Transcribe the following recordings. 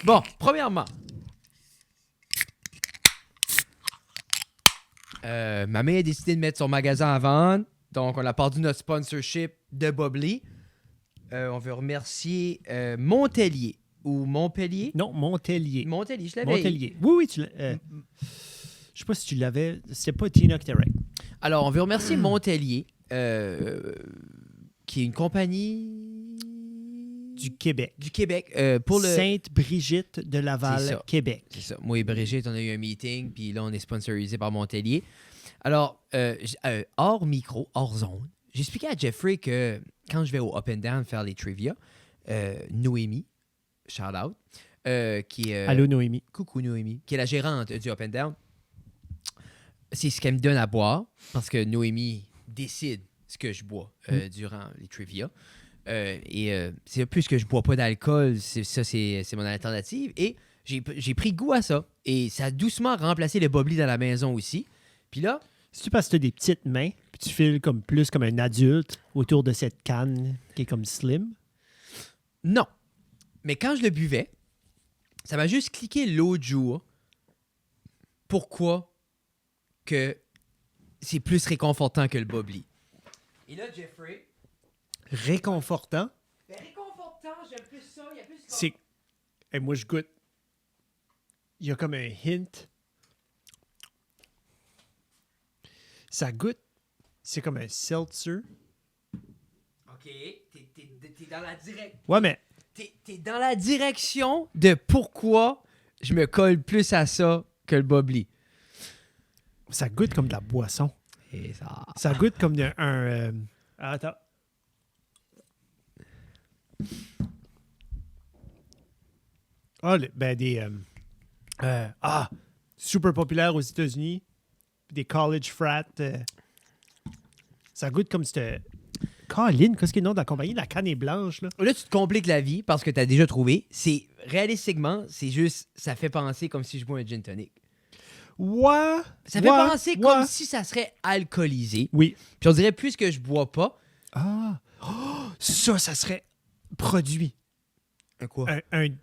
Bon, premièrement, ma mère a décidé de mettre son magasin à vendre. Donc, on a perdu notre sponsorship de Bubbly. On veut remercier Montpellier. Ou Montpellier? Non, Montpellier. Montpellier, je l'avais. Montpellier. Oui, tu l'as. Je sais pas si tu l'avais. C'est pas Tina qui était right. Alors, on veut remercier Montpellier, qui est une compagnie Du Québec. du Québec. Pour le... Sainte-Brigitte de C'est Laval, ça. Québec. C'est ça. Moi et Brigitte, on a eu un meeting, puis là, on est sponsorisé par Montpellier. Alors, hors micro, hors zone, j'expliquais à Jeffrey que quand je vais au Up and Down faire les trivia, Noémie, shout out, qui est... Allô, Noémie. Coucou Noémie, qui est la gérante du Up and Down, c'est ce qu'elle me donne à boire, parce que Noémie décide ce que je bois durant les trivia. C'est plus que je bois pas d'alcool, c'est mon alternative. Et j'ai pris goût à ça. Et ça a doucement remplacé le bubbly dans la maison aussi. Puis là, Si tu passes que tu as des petites mains, puis tu files comme plus comme un adulte autour de cette canne qui est comme slim. non. Mais quand je le buvais, ça m'a juste cliqué l'autre jour. Pourquoi que c'est plus réconfortant que le bubbly. Et là, Jeffrey... Réconfortant. Ben, réconfortant, j'aime plus ça. Il y a plus... C'est. Et moi, je goûte. Il y a comme un hint. Ça goûte. C'est comme un seltzer. OK, t'es dans la direction. Ouais, mais T'es dans la direction de pourquoi je me colle plus à ça que le bubbly. ça goûte comme de la boisson. Et ça... Ça goûte comme attends. Ah, super populaire aux États-Unis. Des college frats. Ça goûte comme c'était. Colin, qu'est-ce qui est le nom de la compagnie? La canne est blanche, là. Là, tu te compliques la vie parce que t'as déjà trouvé. C'est réalistiquement, c'est juste, ça fait penser comme si je bois un gin tonic. Ouais. Ça fait penser comme si ça serait alcoolisé. Oui. Puis on dirait plus que je bois pas. Ah. Oh, ça serait produit. Un quoi? Tu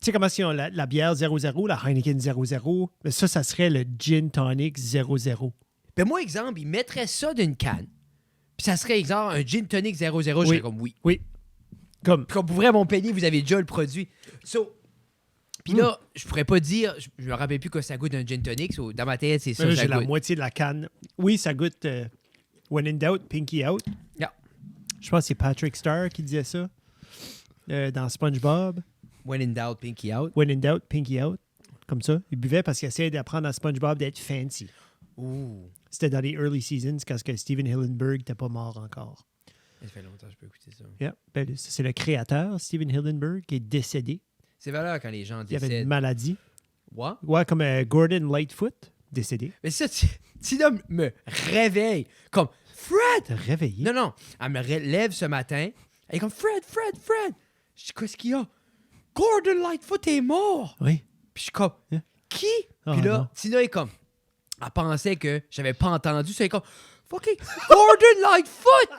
sais comment si on la bière 00, la Heineken 00, mais ça serait le gin tonic 00. Ben moi, exemple, ils mettraient ça d'une canne. Puis ça serait, exemple, un gin tonic 00. Je serais comme oui. Oui. Comme. Puis comme pour vrai, Montpellier, vous avez déjà le produit. Puis là, je pourrais pas dire, je me rappelle plus que ça goûte un gin tonic. Dans ma tête, c'est ça. Là, Ça j'ai la goûte. moitié de la canne. Oui, ça goûte When in Doubt, Pinky Out. Yeah. Je pense que c'est Patrick Star qui disait ça dans SpongeBob. When in doubt, pinky out. When in Doubt, Pinky Out. Comme ça. Il buvait parce qu'il essayait d'apprendre à SpongeBob d'être fancy. Ouh. C'était dans les early seasons quand que Steven Hillenburg n'était pas mort encore. Ça fait longtemps que je peux écouter ça. Yeah. Ben, c'est le créateur, Steven Hillenburg, qui est décédé. C'est valeur quand les gens Il avait une décèdent. maladie. Ouais. Ouais, comme Gordon Lightfoot, décédé. Mais ça, Tina me réveille. Comme, Fred! T'as réveillé? Non. Elle me lève ce matin. Elle est comme, Fred! Je dis, qu'est-ce qu'il y a? Gordon Lightfoot est mort! Oui. Puis je suis comme, Yeah. qui? Oh, Puis là, non. Tina est comme, elle pensait que j'avais pas entendu. Ça est comme, fucking Gordon Lightfoot!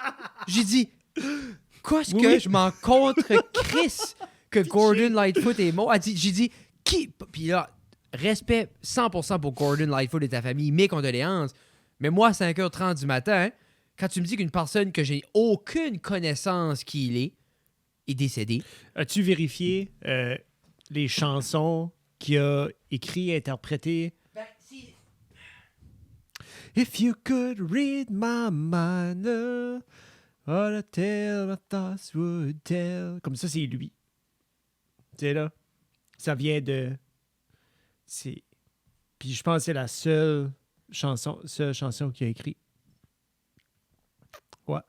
J'ai dit, qu'est-ce que Oui. je m'en contre-crisse que Gordon Lightfoot est mort? J'ai dit, qui? Puis là, respect 100% pour Gordon Lightfoot et ta famille, mes condoléances. Mais moi, à 5h30 du matin, quand tu me dis qu'une personne que j'ai aucune connaissance qui il est décédée. As-tu vérifié les chansons qu'il a écrites et interprétées? Ben, si... If you could read my mind, what a tale my thoughts would tell. Comme ça, c'est lui. Tu sais, là, ça vient de... Puis je pense que c'est la seule chanson qu'il a écrite. Ouais.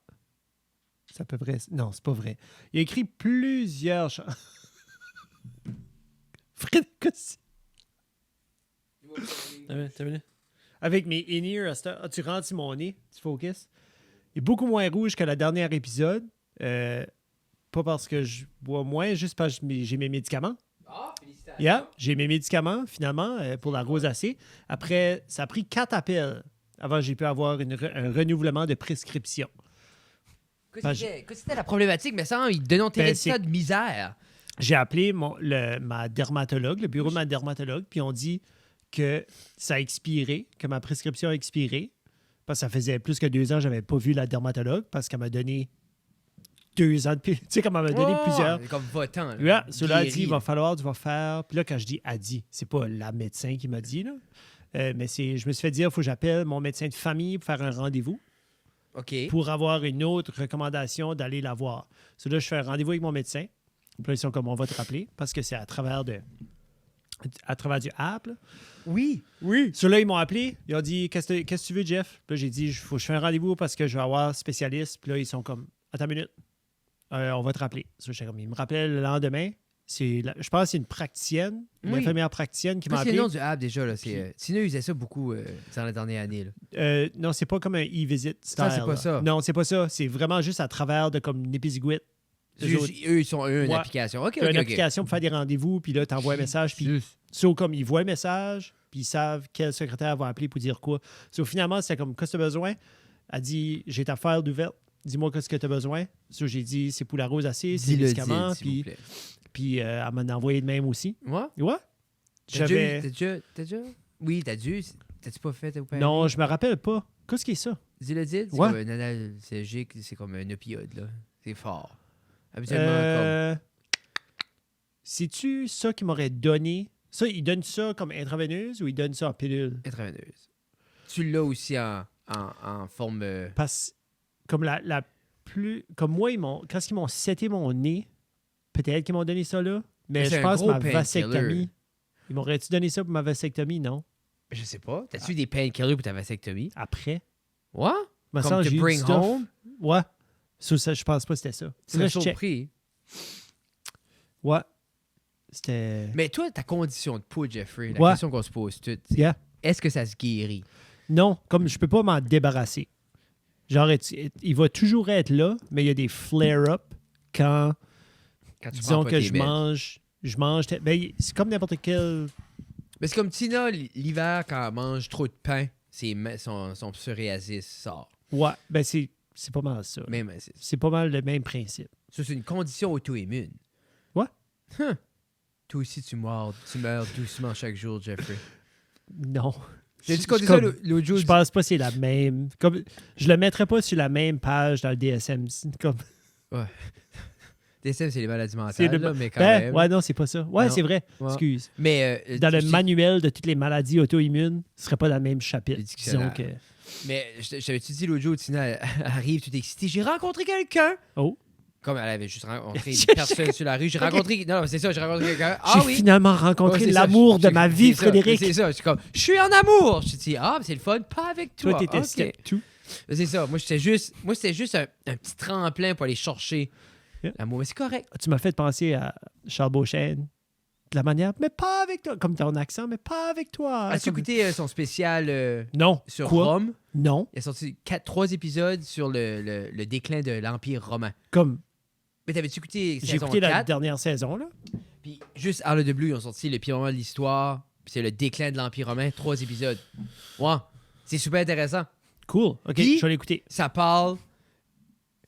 C'est à peu vrai. Non, c'est pas vrai. Il a écrit plusieurs chansons. Fred, qu'est-ce que c'est? Avec mes in-ear, tu rentres sur mon nez, tu focus. Il est beaucoup moins rouge que le dernier épisode. Pas parce que je bois moins, juste parce que j'ai mes médicaments. Ah, félicitations. Yeah, j'ai mes médicaments, finalement, pour la rosacée. Après, ça a pris 4 appels avant que j'ai pu avoir un renouvellement de prescription. Qu'est-ce que c'était la problématique? Mais ça, il donne un Ben, ça de misère. j'ai appelé ma dermatologue, le bureau de ma dermatologue, puis on dit que ça a expiré, que ma prescription a expiré, parce que ça faisait plus que 2 ans que je n'avais pas vu la dermatologue, parce qu'elle m'a donné 2 ans de... Tu sais, comme elle m'a donné plusieurs... Comme votant. Ouais, cela a dit, il va falloir, tu vas faire... Puis là, quand je dis « a dit », c'est pas la médecin qui m'a dit, là. Mais je me suis fait dire, il faut que j'appelle mon médecin de famille pour faire un rendez-vous. OK. Pour avoir une autre recommandation d'aller la voir. So là, je fais un rendez-vous avec mon médecin. Puis là, ils sont comme, on va te rappeler, parce que c'est à travers du app. Là. Oui. So là, ils m'ont appelé. Ils ont dit, qu'est-ce que tu veux, Jeff? Puis là, j'ai dit, il faut que je fasse un rendez-vous parce que je vais avoir spécialiste. Puis là, ils sont comme, attends une minute. On va te rappeler. So, j'étais comme, ils me rappelaient le lendemain. Je pense que c'est une praticienne, une infirmière praticienne qui m'a appelé. C'est le nom du app déjà. Là. Sinon, ils faisaient ça beaucoup dans la dernière année. Là. Non, c'est pas comme un e-visit style. Ça, c'est pas ça. Non, c'est pas ça. C'est vraiment juste à travers de comme une épisiguite. Eux, ils sont une application. OK. Une application pour faire des rendez-vous, puis là, tu envoies un message. Puis, comme ils voient le message, puis ils savent quel secrétaire va appeler pour dire quoi. Finalement, c'est comme, qu'est-ce que tu as besoin? Elle dit, j'ai ta file d'ouverte. Dis-moi qu'est-ce que tu as besoin. J'ai dit, c'est pour la rosacée, c'est des médicaments. Puis elle m'en a envoyé de même aussi. Ouais? Ouais. T'as déjà? Oui, t'as dû. T'as-tu pas fait? Non, je me rappelle pas. Qu'est-ce qui est ça? Zilodil? C'est ouais. comme un analgésique, c'est comme un opioïde, là. C'est fort. Habituellement, comme... C'est-tu ça qu'il m'aurait donné? Ça, il donne ça comme intraveineuse ou il donne ça en pilule? Intraveineuse. Tu l'as aussi en forme... Parce comme la plus... Comme moi, quand ils m'ont seté mon nez, peut-être qu'ils m'ont donné ça là, mais je pense que ma vasectomie... Ils m'auraient-tu donné ça pour ma vasectomie? Non. Je sais pas. T'as-tu des painkillers pour ta vasectomie? Après. Ouais? Comme to bring home? Ouais. Ça, je pense pas que c'était ça. C'est surpris. Ouais. C'était... Mais toi, ta condition de peau, Jeffrey, la question qu'on se pose toute, c'est est-ce que ça se guérit? Non, comme je peux pas m'en débarrasser. Genre, il va toujours être là, mais il y a des flare-up quand disons que je mange... Ben, c'est comme n'importe quel... Mais c'est comme Tina, l'hiver, quand elle mange trop de pain, son psoriasis sort. Ouais, ben c'est pas mal ça. C'est pas mal le même principe. Ça, c'est une condition auto-immune. Ouais. Toi aussi, tu meurs doucement chaque jour, Jeffrey. Non. J'ai-tu connu ça l'autre jour? Je pense pas que c'est la même... Comme, je le mettrais pas sur la même page dans le DSM. Comme... Ouais. DSM, c'est les maladies mentales, là, mais quand même. Ouais, non, c'est pas ça. Ouais, c'est vrai. Ouais. Excuse. Mais, dans le manuel de toutes les maladies auto-immunes, ce serait pas dans le même chapitre. Disons que... Mais j'avais-tu dit l'autre jour, Tina arrive tout excitée. J'ai rencontré quelqu'un. Oh. Comme elle avait juste rencontré une personne sur la rue. J'ai rencontré... Non, c'est ça, j'ai rencontré quelqu'un. J'ai finalement rencontré l'amour de ma vie, Frédéric. C'est ça, je suis comme, je suis en amour. Je te dis, c'est le fun, pas avec toi. Toi, t'étais step tout. C'est ça, moi, c'était juste un petit tremplin pour aller chercher l'amour. Mais c'est correct. Tu m'as fait penser à Charles Beauchesne. De la manière, mais pas avec toi. Comme ton accent, mais pas avec toi. As-tu écouté son spécial non. sur Rome? Non. Il a sorti 3 épisodes sur le déclin de l'Empire romain. Comme... Mais t'avais-tu écouté J'ai écouté la dernière saison, là. Puis juste Out of the Blue, ils ont sorti le pire moment de l'histoire. Puis c'est le déclin de l'Empire romain, 3 épisodes. Ouais. C'est super intéressant. Cool. OK, puis, je vais l'écouter. Ça parle...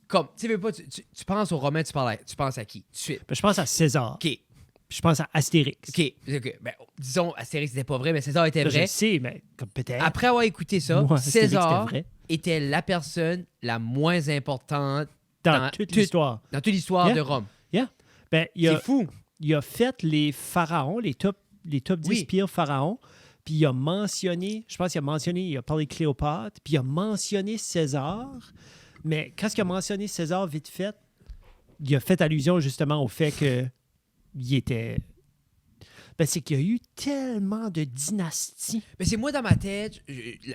Comme, tu sais pas, tu penses aux Romains, tu penses à qui? Tout de suite. Ben, je pense à César. OK. Je pense à Astérix. OK. Ben, disons, Astérix n'était pas vrai, mais César était vrai. Je sais, mais comme peut-être. Après avoir écouté ça, César était la personne la moins importante dans toute l'histoire. Dans toute l'histoire de Rome. Ben, c'est fou. Il a fait les pharaons, les top 10 pires pharaons, puis il a mentionné, il a parlé de Cléopâtre, puis il a mentionné César. Mais quand il a mentionné César vite fait, il a fait allusion justement au fait que il était... Ben, c'est qu'il y a eu tellement de dynasties. Mais c'est moi dans ma tête,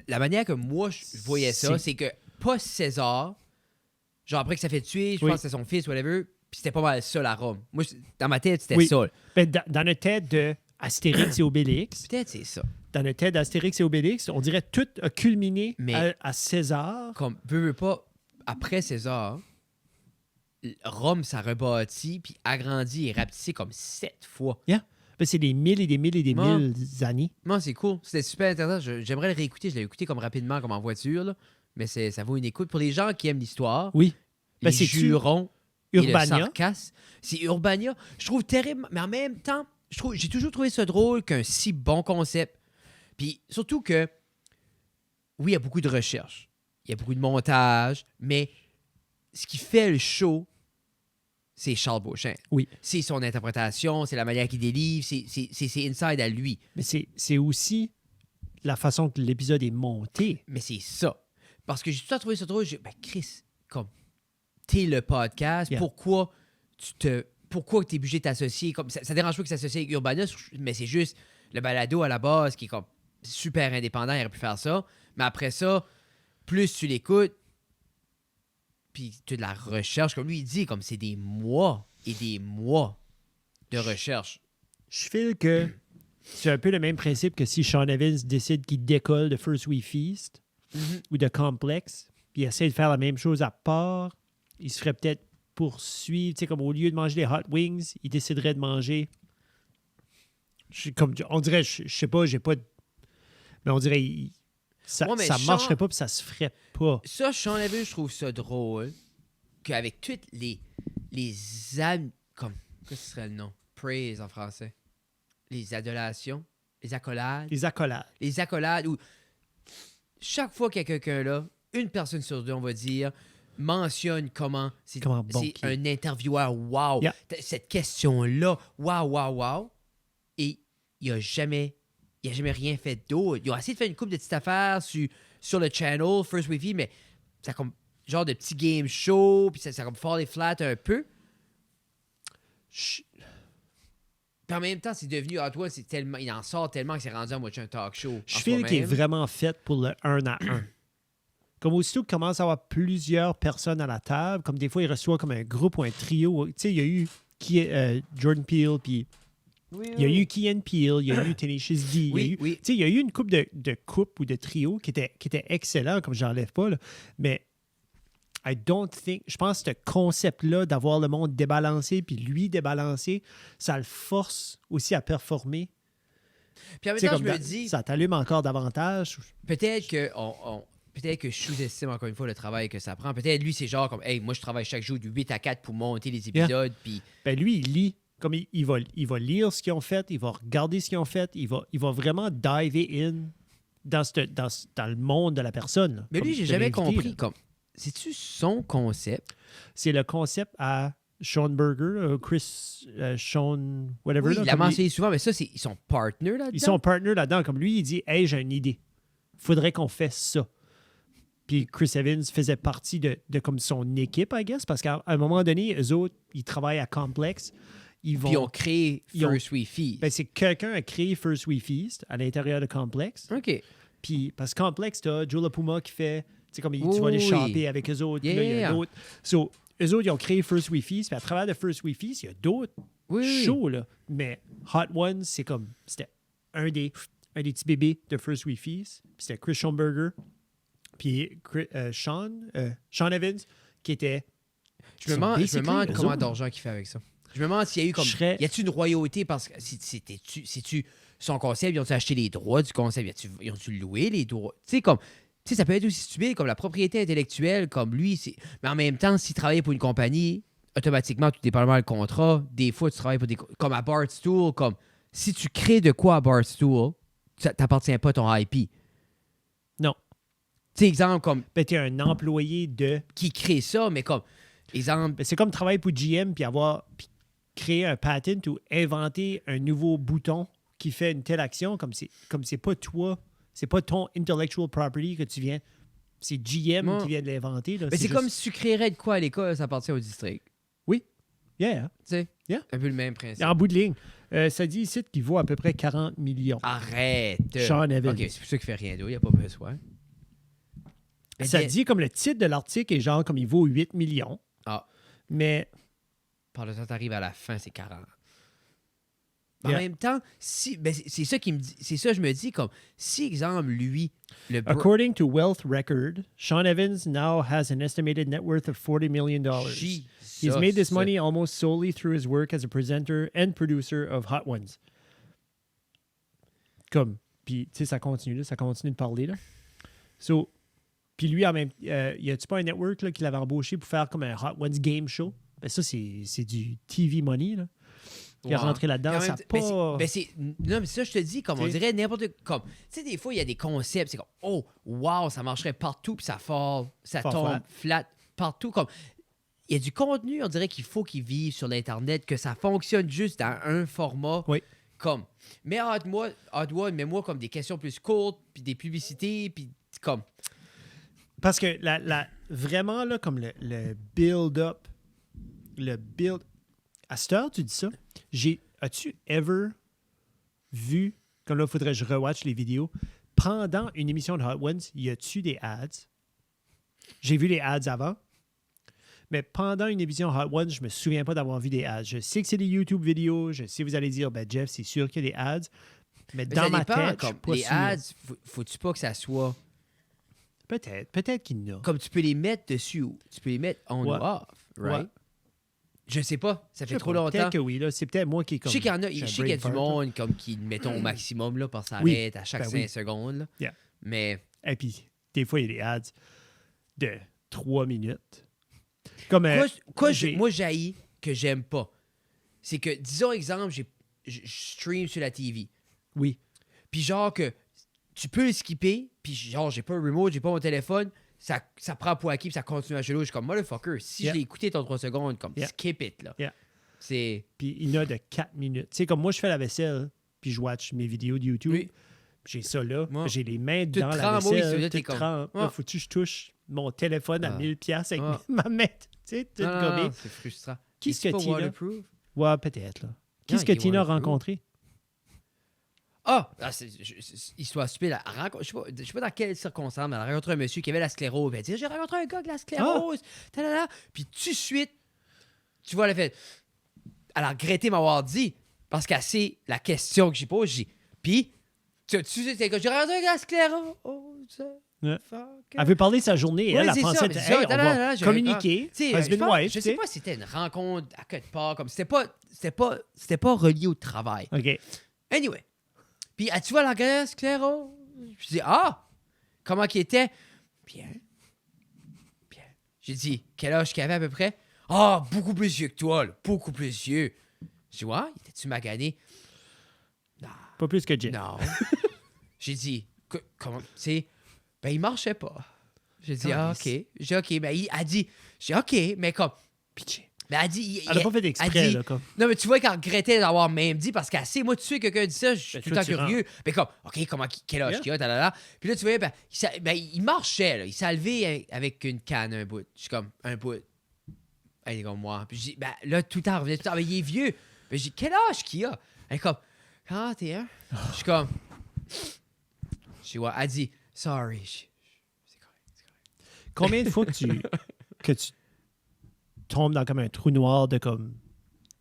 la manière que moi je voyais ça, c'est que pas César, genre après que ça fait tuer, je pense que c'était son fils, whatever, puis c'était pas mal ça la Rome. Moi, dans ma tête, c'était ça. Ben, dans notre tête de Astérix et Obélix. Peut-être c'est ça. Dans notre tête d'Astérix et Obélix, on dirait tout a culminé à César. Comme, veux pas, après César... Rome, ça rebâtit, puis agrandit et rapetissé comme 7 fois. Ben, c'est des mille et des mille et des mille années. Non, c'est cool. C'était super intéressant. J'aimerais le réécouter. Je l'ai écouté comme rapidement, comme en voiture. Là. Mais ça vaut une écoute. Pour les gens qui aiment l'histoire, oui. Ben, ils jureront Urbania. Et le sarcasme. C'est Urbania. Je trouve terrible, mais en même temps, j'ai toujours trouvé ça drôle qu'un si bon concept. Puis surtout que, oui, il y a beaucoup de recherche, il y a beaucoup de montage, mais ce qui fait le show, c'est Charles Beauchamp. Oui. C'est son interprétation, c'est la manière qu'il délivre, c'est inside à lui. Mais c'est aussi la façon que l'épisode est monté. Mais c'est ça. Parce que j'ai tout le temps trouvé ça drôle. Chris, comme, t'es le podcast, pourquoi t'es obligé de t'associer? Comme, ça dérange pas que s'associe avec Urbania, mais c'est juste le balado à la base qui est comme super indépendant, il aurait pu faire ça. Mais après ça, plus tu l'écoutes, puis tu as de la recherche, comme lui il dit, comme c'est des mois et des mois de recherche. Je file que c'est un peu le même principe que si Sean Evans décide qu'il décolle de First We Feast ou de Complex, puis il essaie de faire la même chose à part, il se ferait peut-être poursuivre, tu sais, comme au lieu de manger des hot wings, il déciderait de manger... on dirait, je sais pas, j'ai pas... Mais on dirait... Ça marcherait pas puis ça se ferait pas. Ça, Sean Evans, je trouve ça drôle qu'avec toutes les âmes... Comme... Qu'est-ce que ce serait le nom? Praise en français. Les adulations. Les accolades. Les accolades. Les accolades où chaque fois qu'il y a quelqu'un là, une personne sur deux, on va dire, mentionne comment c'est un intervieweur. Wow! Yeah. Cette question-là, wow! Et il n'a jamais rien fait d'autre. Ils ont essayé de faire une couple de petites affaires sur le channel, First Wavy, mais ça comme genre de petit game show, puis ça comme fall flat un peu. Puis en même temps, c'est devenu Hot Ones, il en sort tellement que c'est rendu à moitié un talk show. Je feel qu'il est vraiment fait pour le 1 à 1. Comme aussitôt qu'il commence à avoir plusieurs personnes à la table, comme des fois il reçoit comme un groupe ou un trio. Tu sais, il y a eu Jordan Peele, puis il y a eu Key and Peele, il y a eu Tenacious D. Il y a eu une couple de couples ou de trios qui étaient excellents, comme j'enlève pas, là. Mais je pense que ce concept-là d'avoir le monde débalancé puis lui débalancé, ça le force aussi à performer. Puis en même temps, je me dis... Ça t'allume encore davantage. Peut-être que je sous-estime encore une fois le travail que ça prend. Peut-être lui, c'est genre comme, hey, moi, je travaille chaque jour de 8 à 4 pour monter les épisodes. Puis... Ben lui, il lit. Comme il va lire ce qu'ils ont fait, il va regarder ce qu'ils ont fait, il va vraiment diver in dans le monde de la personne. Là, mais lui, j'ai jamais compris. Là. Comme, c'est-tu son concept? C'est le concept à Sean Berger, Sean, whatever. Oui, là, il l'a mentionné souvent, mais ça, ils sont partners là-dedans. Ils sont partners là-dedans. Comme lui, il dit, hey, j'ai une idée. Faudrait qu'on fasse ça. Puis Chris Evans faisait partie de comme son équipe, I guess, parce qu'à un moment donné, eux autres, ils travaillent à Complex. Puis ils ont créé First We Feast. Ben, c'est quelqu'un a créé First We Feast à l'intérieur de Complex. OK. Puis, parce que Complex, tu as Joe LaPuma qui fait, tu sais, comme tu vas aller shopper avec eux autres. Yeah. Là, il y a d'autres. So, eux autres, ils ont créé First We Feast. Puis à travers de First We Feast, il y a d'autres shows, là. Mais Hot Ones, c'était un des petits bébés de First We Feast. Puis c'était Chris Schonberger. Puis Sean Evans, qui était... Je me demande comment d'argent qu'il fait avec ça. Je me demande s'il y a eu comme... Y a-t-il une royauté? Parce que c'est-tu son concept? Ils ont-tu acheté les droits du concept? Ils ont-tu loué les droits? Tu sais, comme... Tu sais, ça peut être aussi stupide comme la propriété intellectuelle, comme lui. Mais en même temps, s'il travaillait pour une compagnie, automatiquement, tout dépendamment le contrat, des fois, tu travailles pour des... Comme à Barstool, comme... Si tu crées de quoi à Barstool, ça t'appartient pas à ton IP. Non. Tu sais, exemple, comme... Ben, t'es un employé de... Qui crée ça, mais comme... Exemple... Ben, c'est comme travailler pour GM puis créer un patent ou inventer un nouveau bouton qui fait une telle action, comme c'est pas toi, c'est pas ton intellectual property que tu viens... C'est GM qui vient de l'inventer. Là. Mais c'est comme si tu créerais de quoi à l'école, ça appartient au district. Oui. Yeah. Tu sais, yeah. Un peu le même principe. En bout de ligne, ça dit ici qu'il vaut à peu près 40 millions. Arrête! Sean Evans. OK, c'est pour ça qu'il fait rien d'autre, il n'y a pas besoin. Ça dit comme le titre de l'article est genre comme il vaut 8 millions. Ah. Mais... Par le temps, t'arrives à la fin, c'est 40. En même temps, c'est ça qui me dit, c'est ça je me dis comme si exemple lui According to Wealth Record, Sean Evans now has an estimated net worth of $40 million. He's made this money almost solely through his work as a presenter and producer of Hot Ones. Comme puis tu sais ça continue de parler là. Puis lui en même y a-tu pas un network là qui l'avait embauché pour faire comme un Hot Ones game show? Ben ça, c'est du TV money, là. Il est Ouais. rentré là-dedans, Quand ça même, n'a pas... non, mais ça, je te dis, comme on T'sais. dirait n'importe comme. Tu sais, des fois, il y a des concepts, c'est comme, oh, wow, ça marcherait partout, puis ça fall, ça Fall tombe flat partout. Comme, il y a du contenu, on dirait qu'il faut qu'il vive sur l'Internet, que ça fonctionne juste dans un format. Oui. Comme, mais mets-moi comme des questions plus courtes, puis des publicités, puis comme. Parce que vraiment, là, comme le build-up, à cette heure, tu dis ça, as-tu ever vu, comme là, il faudrait que je rewatch les vidéos, pendant une émission de Hot Ones, y a-tu des ads? J'ai vu les ads avant, mais pendant une émission Hot Ones, je me souviens pas d'avoir vu des ads. Je sais que c'est des YouTube vidéos, je sais que vous allez dire, ben Jeff, c'est sûr qu'il y a des ads, mais Mais dans ça ma dépend, tête, je comme, suis pas les sûr. ads, faut-tu pas que ça soit. Peut-être qu'il y en a. Comme tu peux les mettre dessus, tu peux les mettre on Ouais. ou off, right? Ouais. Je sais pas, ça Je fait sais trop pas, longtemps. Peut-être que oui, là. C'est peut-être moi qui est Je comme... sais qu'il y en a, j'ai je un sais qu'il y a brain du fart, là. monde comme qui, mettons, au maximum, là, parce que ça Oui. arrête à chaque Ben 5 oui. secondes. Là. Yeah. Mais, Et puis, des fois, il y a des ads de 3 minutes. Comme, moi, j'haïs que j'aime pas. C'est que, disons, exemple, je stream sur la TV. Oui. Puis genre que tu peux le skipper, puis genre, j'ai pas un remote, j'ai pas mon téléphone, ça prend pour acquis, puis ça continue à jouer. Je suis comme, motherfucker, si Yeah. je l'ai écouté ton 3 secondes, comme, Yeah. skip it, là. Yeah. C'est... Puis, il y en a de 4 minutes. Tu sais, comme moi, je fais la vaisselle, puis je watch mes vidéos de YouTube. Oui. J'ai ça là. Ouais. J'ai les mains Tout dans la tremble, oui, vaisselle. là, t'es tout comme- tremble. Ouais. Là, faut-tu que je touche mon téléphone à Ah. 1000$ avec Ah. ma main? Tu sais, tout Non, non, gobé. non, c'est frustrant. Qu'est-ce C'est que pas Tina... waterproof? Ouais, peut-être, là. Qu'est-ce Non, que il est Tina a waterproof. rencontré? Histoire stupide. Je sais pas dans quelles circonstances, mais elle a rencontré un monsieur qui avait la sclérose. Puis elle dit, j'ai rencontré un gars avec la sclérose. Talala. Puis tout de suite, tu vois, elle a fait. Elle a regretté m'avoir dit, parce qu'elle sait la question que j'y pose. J'ai dit, puis, tu sais, j'ai rencontré un gars avec la sclérose. Ouais. Fuck. Elle veut parler de sa journée. Ouais, Elle a c'est pensé, ça, hey, c'est ça. on Non, va non, non, communiquer. Tu sais, Husband, wife, je tu sais. sais pas si c'était une rencontre à quelque part, comme c'était pas relié au travail. OK. Anyway. Puis, tu vois la glace, Cléro? Je dis, comment qu'il était? Bien. J'ai dit, quel âge qu'il avait à peu près? Beaucoup plus vieux que toi, là. Beaucoup plus vieux. Je dis, ouais, étais-tu magané? Pas plus que Jim. Non. J'ai dit, comment, tu sais, ben, il marchait pas. J'ai dit, OK. J'ai dit, OK, mais il a dit, j'ai dit, OK, mais comme, Pitché. ben, elle dit, Elle a pas fait exprès, elle dit- là, comme. Non, mais tu vois qu'elle regrettait d'avoir même dit parce qu'elle sait, moi, tu sais, quelqu'un dit ça, je suis Ben, tout le toi, temps tu curieux. Mais comme, OK, quel âge Yeah. qu'il a, talala. Puis là, tu vois, il marchait, là. Il s'est levé avec une canne, un bout. Je suis comme, un bout. Elle est comme moi. Puis je dis, ben là, tout le temps, revenait tout le temps. Ben, il est vieux. Ben, je dis, quel âge qu'il a? Elle est comme, 41. Je suis comme, je dis, ouais. Elle dit, sorry. C'est correct. Combien de fois que tu tombes dans comme un trou noir de comme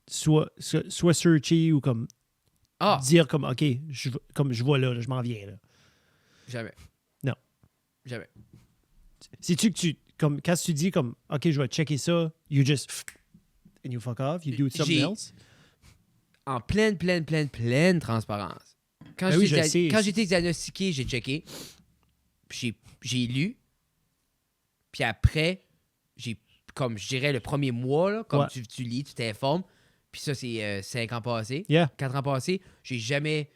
soit searcher ou comme dire comme OK, je vois là, je m'en viens là. Jamais. Non. Jamais. C'est-tu que comme quand tu dis comme OK, je vais checker ça, you just and you fuck off, you do something else? En pleine transparence. Quand Ben oui, je sais. j'étais diagnostiqué, j'ai checké. Puis j'ai lu. Puis après, j'ai, comme je dirais, le premier mois, là, comme Ouais. tu lis, tu t'informes. Puis ça, c'est 5 ans passés. Yeah. 4 ans passés. J'ai jamais...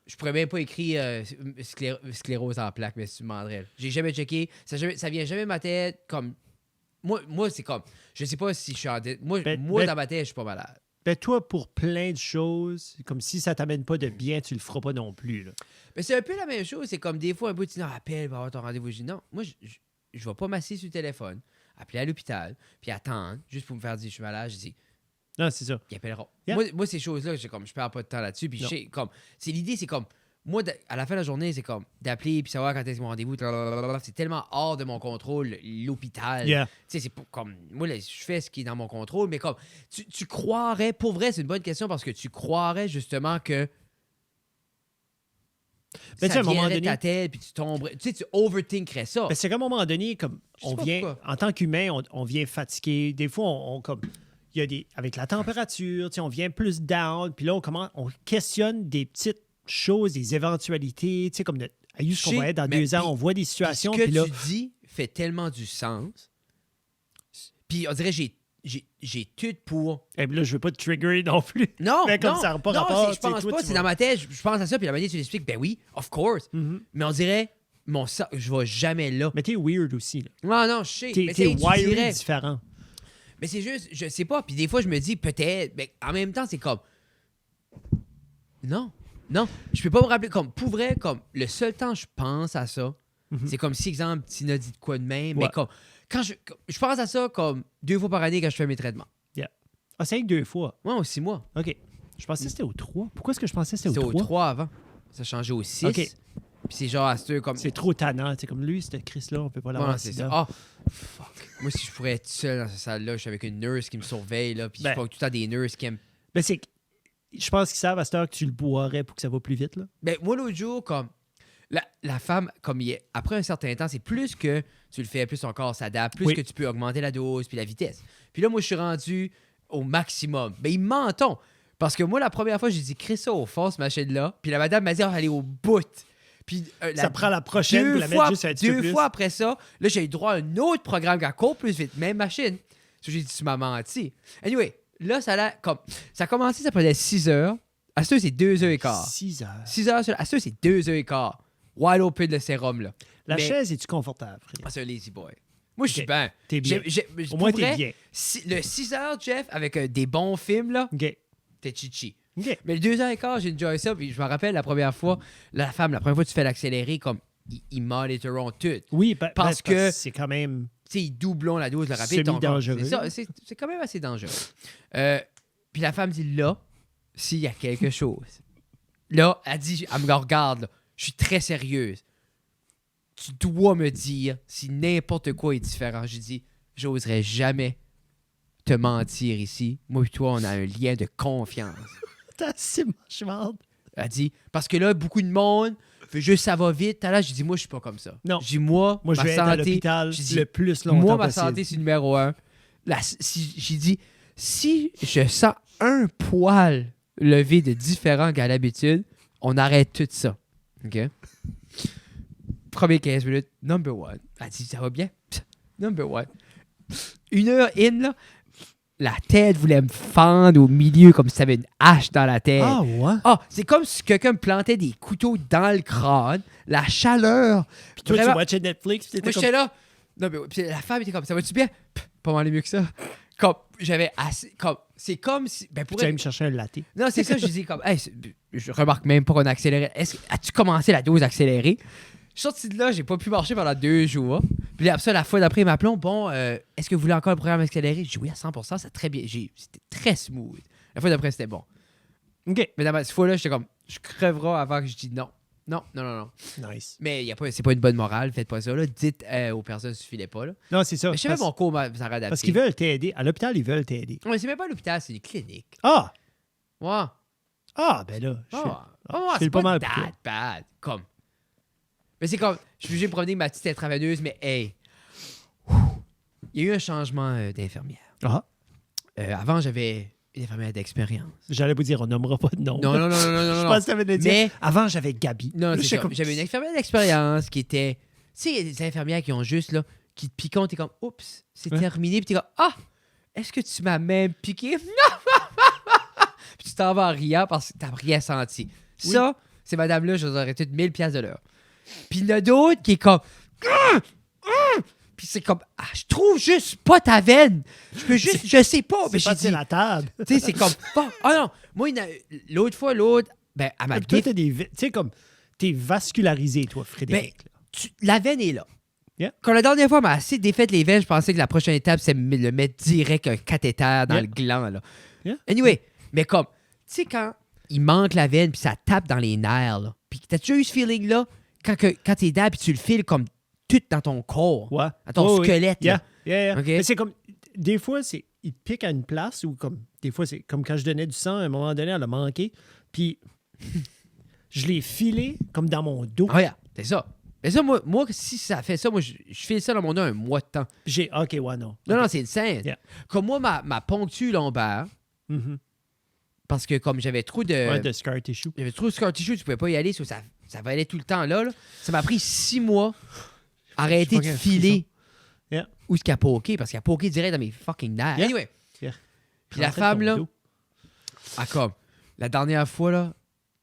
Je pourrais même pas écrire sclérose en plaques, mais si tu me demanderais. J'ai jamais checké. Ça vient jamais de ma tête. Comme... Moi, c'est comme... Je sais pas si je suis en... Moi, dans ma tête, je suis pas malade. Ben toi, pour plein de choses, comme si ça t'amène pas de bien, tu le feras pas non plus. Là. Mais c'est un peu la même chose. C'est comme des fois, un bout, tu dis, non, appelle, va avoir ton rendez-vous. Je dis, non, moi, je vais pas m'asseoir sur le téléphone, appeler à l'hôpital, puis attendre, juste pour me faire dire, je suis malade. Je dis, Non, c'est ça. ils appelleront. Yeah. Moi, ces choses-là, je perds pas de temps là-dessus. Puis, l'idée, c'est comme, moi, à la fin de la journée, c'est comme d'appeler puis savoir quand est-ce mon rendez-vous. C'est tellement hors de mon contrôle, l'hôpital. Yeah. Tu sais, c'est comme, moi, là, je fais ce qui est dans mon contrôle, mais comme, tu croirais, pour vrai, c'est une bonne question parce que tu croirais justement que Ben, tu sais, ça à un moment viendrait de donné- ta tête, puis tu tomberais, tu sais, tu overthinkerais ça. Ben, c'est qu'à un moment donné, comme Je sais on pas vient, pourquoi. en tant qu'humain, on vient fatigué. Des fois, comme il y a des, avec la température, tu sais, on vient plus down. Puis là, on questionne des petites choses, des éventualités, tu sais, comme ce qu'on va être dans 2 ans, on voit des situations. Puis ce Puis que là, tu dis fait tellement du sens. Puis on dirait, j'ai tout pour... Et là, je veux pas te trigger non plus. Non, mais comme non, ça n'a pas non, rapport. je pense pas. C'est dans ma tête, je pense à ça, puis la manière tu l'expliques, ben oui, of course. Mais on dirait, je vais jamais là. Mais t'es weird aussi. Là. Non, je sais. T'es wired différent. Mais c'est juste, je sais pas. Puis des fois, je me dis, peut-être, mais en même temps, c'est comme... Non, je peux pas me rappeler, comme, pour vrai, comme, le seul temps que je pense à ça, c'est comme si, exemple, Tina dit de quoi de même, mais comme, quand je pense à ça comme 2 fois par année quand je fais mes traitements. Ah, c'est avec 2 fois. Ouais, au 6 mois. OK. Je pensais que c'était au 3. Pourquoi est-ce que je pensais que c'était au 3? C'était au 3 avant. Ça a changé au 6. OK. Puis c'est genre à ce comme... C'est trop tannant. C'est comme lui, cette Chris-là, on peut pas l'avoir. Ouais, c'est ça. Ah, fuck. Moi, si je pourrais être seul dans cette salle-là, je suis avec une nurse qui me surveille, là, puis je vois tout le temps des nurses qui aiment... Ben, c'est... Je pense qu'ils savent à cette heure que tu le boirais pour que ça va plus vite, là. Ben, moi, l'autre jour, comme... La femme, comme après un certain temps, c'est plus que tu le fais, plus ton corps s'adapte, plus que tu peux augmenter la dose puis la vitesse. Puis là, moi, je suis rendu au maximum. Ben, ils mentent. Parce que moi, la première fois, j'ai dit, crée ça au fond, ce machine-là. Puis la madame m'a dit, allez au bout. Puis ça prend la prochaine pour la mettre juste un petit peu plus. 2 fois après ça, là, j'ai eu droit à un autre programme qui court plus vite. Même machine. J'ai dit, tu m'as menti. Anyway, là, ça a comme... Ça a commencé, ça prenait 6 heures. À ce c'est 2 heures et quart. 6 heures. 6 heures, à ce c'est 2 heures et quart. Wide open le sérum, là. La chaise, es-tu confortable, Frédéric? Ah, c'est un lazy boy. Moi, je suis bien. T'es bien. Au moins, t'es bien. Le 6 heures, Jeff, avec des bons films, là, t'es chichi. Mais le 2 heures et quart, j'ai enjoy ça. Puis je me rappelle la première fois, la première fois que tu fais l'accélérer, comme, ils monitoront tout. Oui, parce que c'est quand même... Tu sais, ils doublons la dose le rapide. Semi-dangereux. C'est quand même assez dangereux. Puis la femme dit, là, s'il y a quelque chose. Là, elle me regarde, là. Je suis très sérieuse. Tu dois me dire si n'importe quoi est différent. J'ai dit, j'oserais jamais te mentir ici. Moi et toi, on a un lien de confiance. T'as assez manchement. Elle dit, parce que là, beaucoup de monde fait juste ça va vite. Là, j'ai dit, moi, je suis pas comme ça. Non. J'ai dit, moi je vais être à l'hôpital le plus longtemps moi, ma possible. santé, c'est numéro 1. J'ai dit, si je sens un poil levé de différent qu'à l'habitude, on arrête tout ça. OK? Premier 15 minutes, number 1. Elle dit, ça va bien? Number 1. 1 heure in, là, la tête voulait me fendre au milieu comme si ça avait une hache dans la tête. Ah, ouais? Ah, c'est comme si quelqu'un me plantait des couteaux dans le crâne. La chaleur. Puis toi, vraiment, tu watchais Netflix. Moi, j'étais là. Non, mais puis la femme était comme, ça va-tu bien? Pas mal mieux que ça. Comme, j'avais assez. Comme, c'est comme si. Ben, tu allais me chercher un latte. Non, c'est ça, je dis comme, hey, je remarque même pas qu'on a accéléré. As-tu commencé la dose accélérée? Je suis sorti de là, j'ai pas pu marcher pendant 2 jours. Puis après ça, la fois d'après, ils m'appellent. Bon, est-ce que vous voulez encore le programme accéléré? J'ai dit oui à 100%, c'est très bien. C'était très smooth. La fois d'après, c'était bon. OK. Mais dans cette fois-là, j'étais comme, je crèverai avant que je dise non. Non. Nice. Mais c'est pas une bonne morale, faites pas ça. Là. Dites aux personnes si filez pas. Là. Non, c'est ça. Mais je sais même mon cours ça adapté. Parce qu'ils veulent t'aider. À l'hôpital, ils veulent t'aider. Ouais, c'est même pas l'hôpital, c'est une clinique. Ah! Ouais. Ah, ben là, c'est pas mal bad. Comme. Mais c'est comme, je suis obligé de me promener avec ma petite intraveineuse, mais hey, il y a eu un changement d'infirmière. Ah. Avant, j'avais une infirmière d'expérience. J'allais vous dire, on nommera pas de nom. Non. Je pense que ça veut dire. Mais avant, j'avais Gabi. Non, c'est ça. J'avais une infirmière d'expérience qui était... Tu sais, il y a des infirmières qui ont juste, là, qui te piquent, t'es comme, oups, c'est terminé. Puis t'es comme, ah, est-ce que tu m'as même piqué? Puis tu t'en vas en riant parce que t'as rien senti. Oui. Ça, ces madames-là, je vous aurais tout 1000$ de l'heure. Puis il y en a d'autres qui est comme... Puis c'est comme... Ah, je trouve juste pas ta veine. Je peux juste... Je sais pas. C'est pas la table. Tu sais, c'est comme... Ah non. Moi, l'autre fois, ben, à ma toi, t'as des... Tu sais, comme... T'es vascularisé, toi, Frédéric. Ben, la veine est là. Yeah. Quand la dernière fois, elle m'a assez défaite les veines, je pensais que la prochaine étape, c'est de le mettre direct un cathéter dans le gland, là. Yeah. Anyway, mais comme... Tu sais, quand il manque la veine, puis ça tape dans les nerfs, là. Puis t'as déjà eu ce feeling-là? Quand t'es dedans, puis tu le files comme tout dans ton corps. Ouais. Dans ton squelette. Oui. Là. Yeah. Okay? Mais c'est comme... Des fois, il pique à une place ou comme... Des fois, c'est comme quand je donnais du sang, à un moment donné, elle a manqué. Puis je l'ai filé comme dans mon dos. Ah, yeah, c'est ça. Mais ça, moi, si ça fait ça, moi, je file ça dans mon dos un mois de temps. OK, ouais, non. Non, c'est insane. Yeah. Comme moi, ma poncture lombaire, parce que comme j'avais trop de... Ouais, de scar tissue. J'avais trop de scar tissue, tu pouvais pas y aller, ça va aller tout le temps là. Ça m'a pris 6 mois arrêter de filer Yeah. Où est-ce qu'elle a poké? Parce qu'elle a poké direct dans mes fucking nerfs. Yeah. Anyway. Yeah. Puis la femme, là, comme, la dernière fois, là,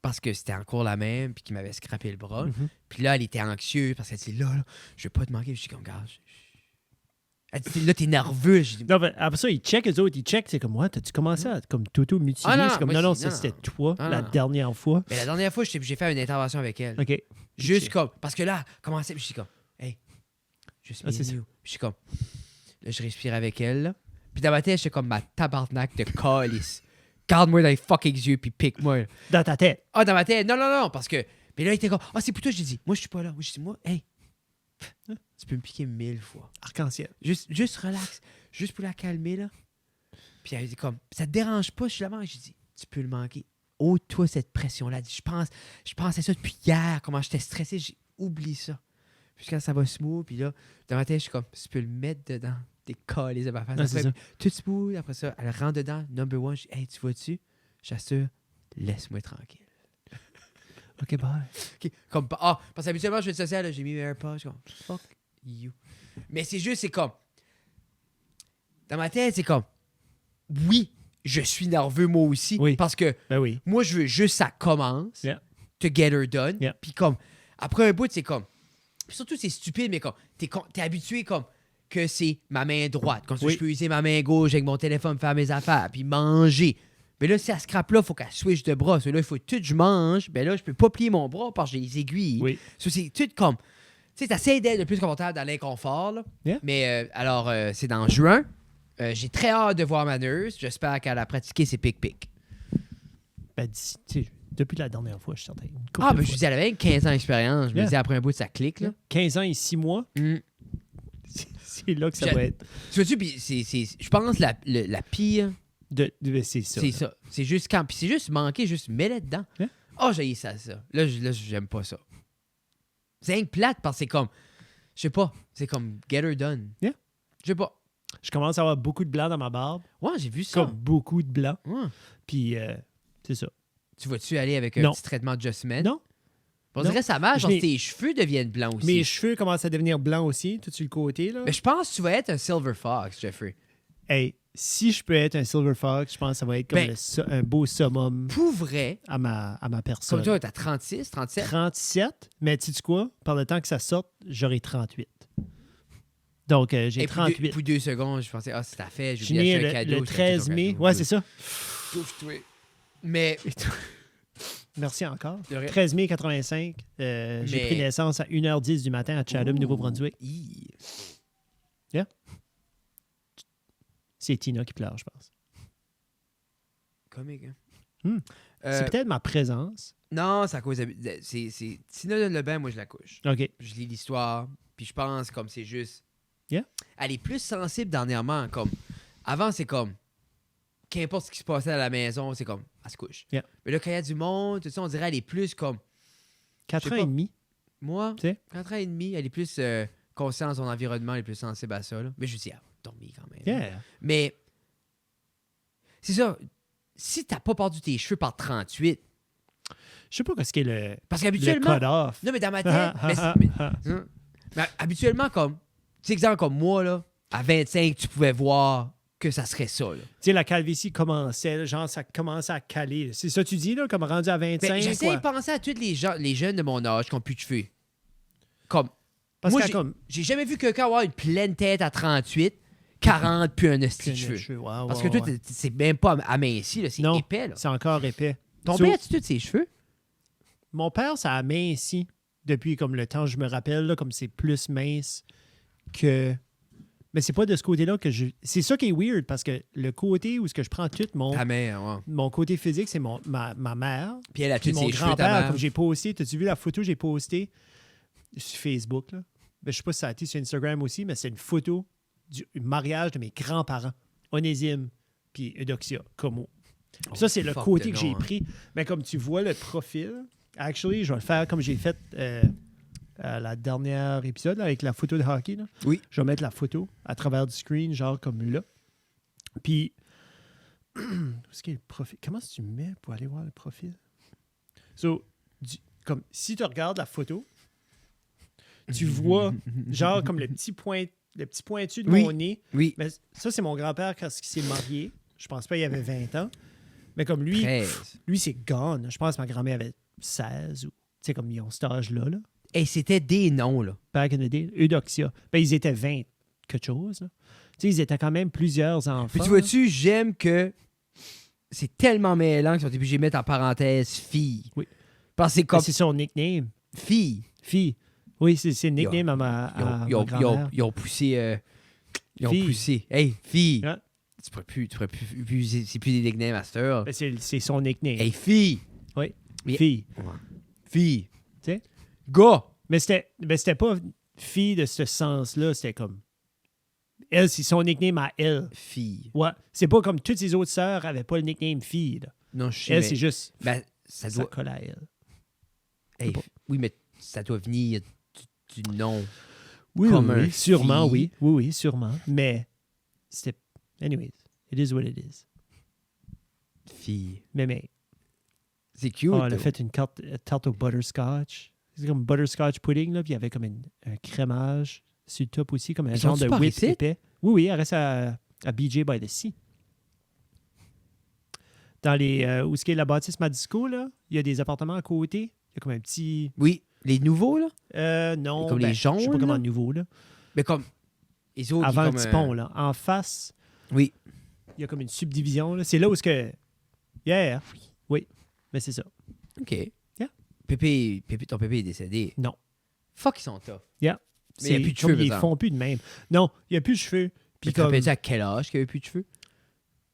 parce que c'était encore la même, puis qu'il m'avait scrappé le bras. Puis là, elle était anxieuse parce qu'elle dit, là, je veux pas te manquer. Je suis comme, gars, elle dit, là, t'es nerveux. Je dis, non, ben, après ça, ils checkent, eux autres, ils checkent. C'est comme, ouais, t'as-tu commencé à comme t'auto-mutiler? Ah, non, c'est comme, moi, non, c'est- c'était non. toi, Ah, la non. dernière fois. Mais la dernière fois, j'ai fait une intervention avec elle. OK. Juste comme, parce que là, commencé, puis je suis comme, hey, juste Ah, c'est ça. Puis je suis comme, là, je respire avec elle, là. Puis dans ma tête, j'étais comme ma tabarnak de calice. Garde-moi dans les fucking yeux, puis pique-moi. Dans ta tête. Ah, dans ma tête, non, parce que. Mais là, il était comme, ah, c'est pour toi, j'ai dit, moi, je suis pas là. Moi, je dis, moi, hey, tu peux me piquer 1000 fois. Arc-en-ciel. Juste relax, juste pour la calmer, là. Puis elle dit comme, ça te dérange pas, je suis là-bas. J'ai dit, tu peux le manquer. Ôte-toi cette pression-là. Je pense à ça depuis hier, comment j'étais stressé. J'ai oublié ça. Puis quand ça va smooth, puis là, dans ma tête, je suis comme, tu peux le mettre dedans. T'es calé de ma face. Ah, c'est Après, ça. tout smooth, après ça, elle rentre dedans, number one. Je dis, hey, tu vois-tu? J'assure, laisse-moi tranquille. OK, bye. OK. Comme, parce qu'habituellement, je fais du social, là, j'ai mis mes AirPods, je suis comme, fuck you. Mais c'est juste, c'est comme, dans ma tête, c'est comme, oui, je suis nerveux moi aussi, Oui. parce que Ben oui. moi, je veux juste ça commence, Yeah. to get her done, Yeah. puis comme, après un bout, c'est comme, puis surtout, c'est stupide, mais comme, t'es habitué comme, que c'est ma main droite, comme ça, Oui. je peux utiliser ma main gauche avec mon téléphone, faire mes affaires, puis manger. Mais là, si elle scrape là, il faut qu'elle switch de bras. Là, il faut tout que je mange. Ben là, je peux pas plier mon bras parce que j'ai les aiguilles. Oui. Ça, c'est tout comme. Tu sais, t'essaies d'être le plus confortable dans l'inconfort. Là. Yeah. Mais alors, c'est dans juin. J'ai très hâte de voir ma nurse. J'espère qu'elle a pratiqué ses pic-pic. Ben, tu sais, depuis la dernière fois, je suis certain. Une couple Ah, de ben je fois. me dis, elle avait 15 ans d'expérience. Je me Yeah. dis, après un bout, ça clique. Là. 15 ans et 6 mois, c'est là que ça J'ai- va être. Tu vois-tu, puis je pense la pire, C'est ça. c'est là. ça. C'est juste quand. Puis c'est juste manquer, juste mets-le dedans. Yeah. Oh, j'ai ça. Là, j'aime pas ça. C'est un plate parce que c'est comme. Je sais pas. C'est comme get her done. Yeah. Je sais pas. Je commence à avoir beaucoup de blanc dans ma barbe. Ouais, j'ai vu ça. Comme beaucoup de blanc. Ouais. Puis, c'est ça. Tu vas-tu aller avec un Non. petit traitement de Just Men? Non. On Non. dirait que ça marche, Je genre n'ai- tes cheveux deviennent blancs aussi. Mes cheveux commencent à devenir blancs aussi, tout sur le côté. Là. Mais je pense que tu vas être un Silver Fox, Jeffrey. Hey, si je peux être un Silver Fox, je pense que ça va être comme Ben- un beau summum Pour vrai, à ma personne. comme toi, t'as 36, 37. 37, mais tu sais quoi? Par le temps que ça sorte, j'aurai 38. Donc, j'ai Et 38. Pour 2 secondes, je pensais, c'est ta fête, Je j'ai suis oublié né d'acheter un cadeau. le 13 mai. Ouais, c'est ça. Mais Merci encore. De rien. 13 mai 85. J'ai Mais- pris naissance à 1h10 du matin à Chatham, Ouh, Nouveau-Brunswick. hi. C'est Tina qui pleure, je pense. Comique, hein? Hmm. Euh, C'est peut-être ma présence. Non, c'est à cause c'est Tina donne le bain, moi je la couche. OK. Je lis l'histoire, puis je pense comme c'est juste. Yeah. Elle est plus sensible dernièrement. Comme avant, c'est comme qu'importe ce qui se passait à la maison, c'est comme elle se couche. Yeah. Mais là, quand il y a du monde, tout ça, on dirait elle est plus comme 4 Je ans sais et pas. demi. moi. Tu sais? 4 ans et demi, elle est plus consciente de son environnement, elle est plus sensible à ça. Là. Mais je dis, elle va dormir quand même. Yeah. Mais c'est ça. Si t'as pas perdu tes cheveux par 38, Je sais pas ce qu'est le parce qu'habituellement. cut-off. Non, mais dans ma tête. mais habituellement, comme. Tu sais, exemple, comme moi, là, à 25, tu pouvais voir que ça serait ça. Là. Tu sais, la calvitie commençait, là, genre, ça commençait à caler. C'est ça que tu dis, là, comme rendu à 25? Mais j'essaie quoi? de penser à tous les jeunes de mon âge qui n'ont plus de cheveux. Comme. Parce moi, que comme... j'ai jamais vu quelqu'un avoir une pleine tête à 38, 40, puis un esti de cheveux. Parce que toi, c'est même pas aminci, là, c'est Non. épais. Là. C'est encore épais. Ton So- père a-tu tous ses cheveux? Mon père, ça a minci depuis comme le temps, je me rappelle, là, comme c'est plus mince que... Mais c'est pas de ce côté-là que je... C'est ça qui est weird, parce que le côté où ce que je prends tout Ta mère, ouais. mon côté physique, c'est ma mère. Puis elle a Puis tous mon ses cheveux, ta grand-père, mère. comme j'ai posté, t'as-tu vu la photo que j'ai postée sur Facebook, là? Ben, je sais pas si ça a été sur Instagram aussi, mais c'est une photo du mariage de mes grands-parents, Onésime puis Eudoxia, Como. Puis ça, c'est le fuck côté de que j'ai nom, hein. pris. Mais comme tu vois le profil, actually, je vais le faire comme j'ai fait à la dernière épisode là, avec la photo de hockey. Là. Oui. Je vais mettre la photo à travers du screen, genre comme là. Puis, où est-ce qu'il y a le profil? Comment est-ce que tu mets pour aller voir le profil? So, comme si tu regardes la photo, tu vois genre comme le petit point le petit pointu de Oui. mon nez. Oui. Mais ça, c'est mon grand-père quand il s'est marié. Je pense pas qu'il avait 20 ans. Mais comme lui, 13. lui c'est gone. Je pense que ma grand-mère avait 16 ou... Tu sais, comme ils ont cet âge-là. Là. Et c'était des noms, là. Back in the day. Eudoxia. Ben, ils étaient 20 quelque chose. Là. Tu sais, ils étaient quand même plusieurs enfants. Puis tu vois-tu, j'aime que c'est tellement mêlant qu'ils sont obligés de mettre en parenthèse fille. Oui. Parce que c'est comme C'est son nickname. fille. Fille. Oui, c'est le nickname à ma grand-mère. Ils ont poussé. Ils ont Fille. poussé. Hey, fille. Ouais. Tu pourrais plus c'est plus des nicknames à cette heure. Ben, c'est son nickname. Hey, fille. Oui. Mais- Fille. Fille. Tu sais? Gars. Mais c'était pas fille de ce sens-là. C'était comme... Elle, c'est son nickname à elle. Fille. Ouais. C'est pas comme toutes ses autres sœurs n'avaient pas le nickname fille. Là. Non, je sais. Elle, mais- c'est juste... Ben, ça Ça doit. colle à elle. Hey, pas- oui, mais ça doit venir du nom. Oui, Comme oui, un sûrement, fille. oui. Oui, oui, sûrement. Mais c'était... Anyways, it is what it is. Fille. Mais C'est cute. elle a though. fait une tarte au butterscotch. C'est comme butterscotch pudding, là, puis il y avait comme un crémage sur le top aussi, comme un Ils genre sont-tu de par whip ici? épais. Oui, oui, elle reste à BJ by the Sea. Dans les... où est-ce qu'il y a la bâtisse Madisco, là, il y a des appartements à côté. Il y a comme un petit... Oui, les nouveaux, là. Non, Comme les je sais pas jaunes, comment là? nouveau, là. Mais comme. Les autres, Avant ils le comme, petit pont, là. En face, Oui. il y a comme une subdivision, là. C'est là où est-ce que... Yeah, oui. Mais c'est ça. OK. Yeah. Ton pépé est décédé. Non. Fuck, ils sont tough. Yeah. Mais il y a C'est plus de comme cheveux, ils par exemple. font plus de même. Non, il n'y a plus de cheveux. Puis Puis tu te comme... rappelles-tu à quel âge qu'il n'y avait plus de cheveux?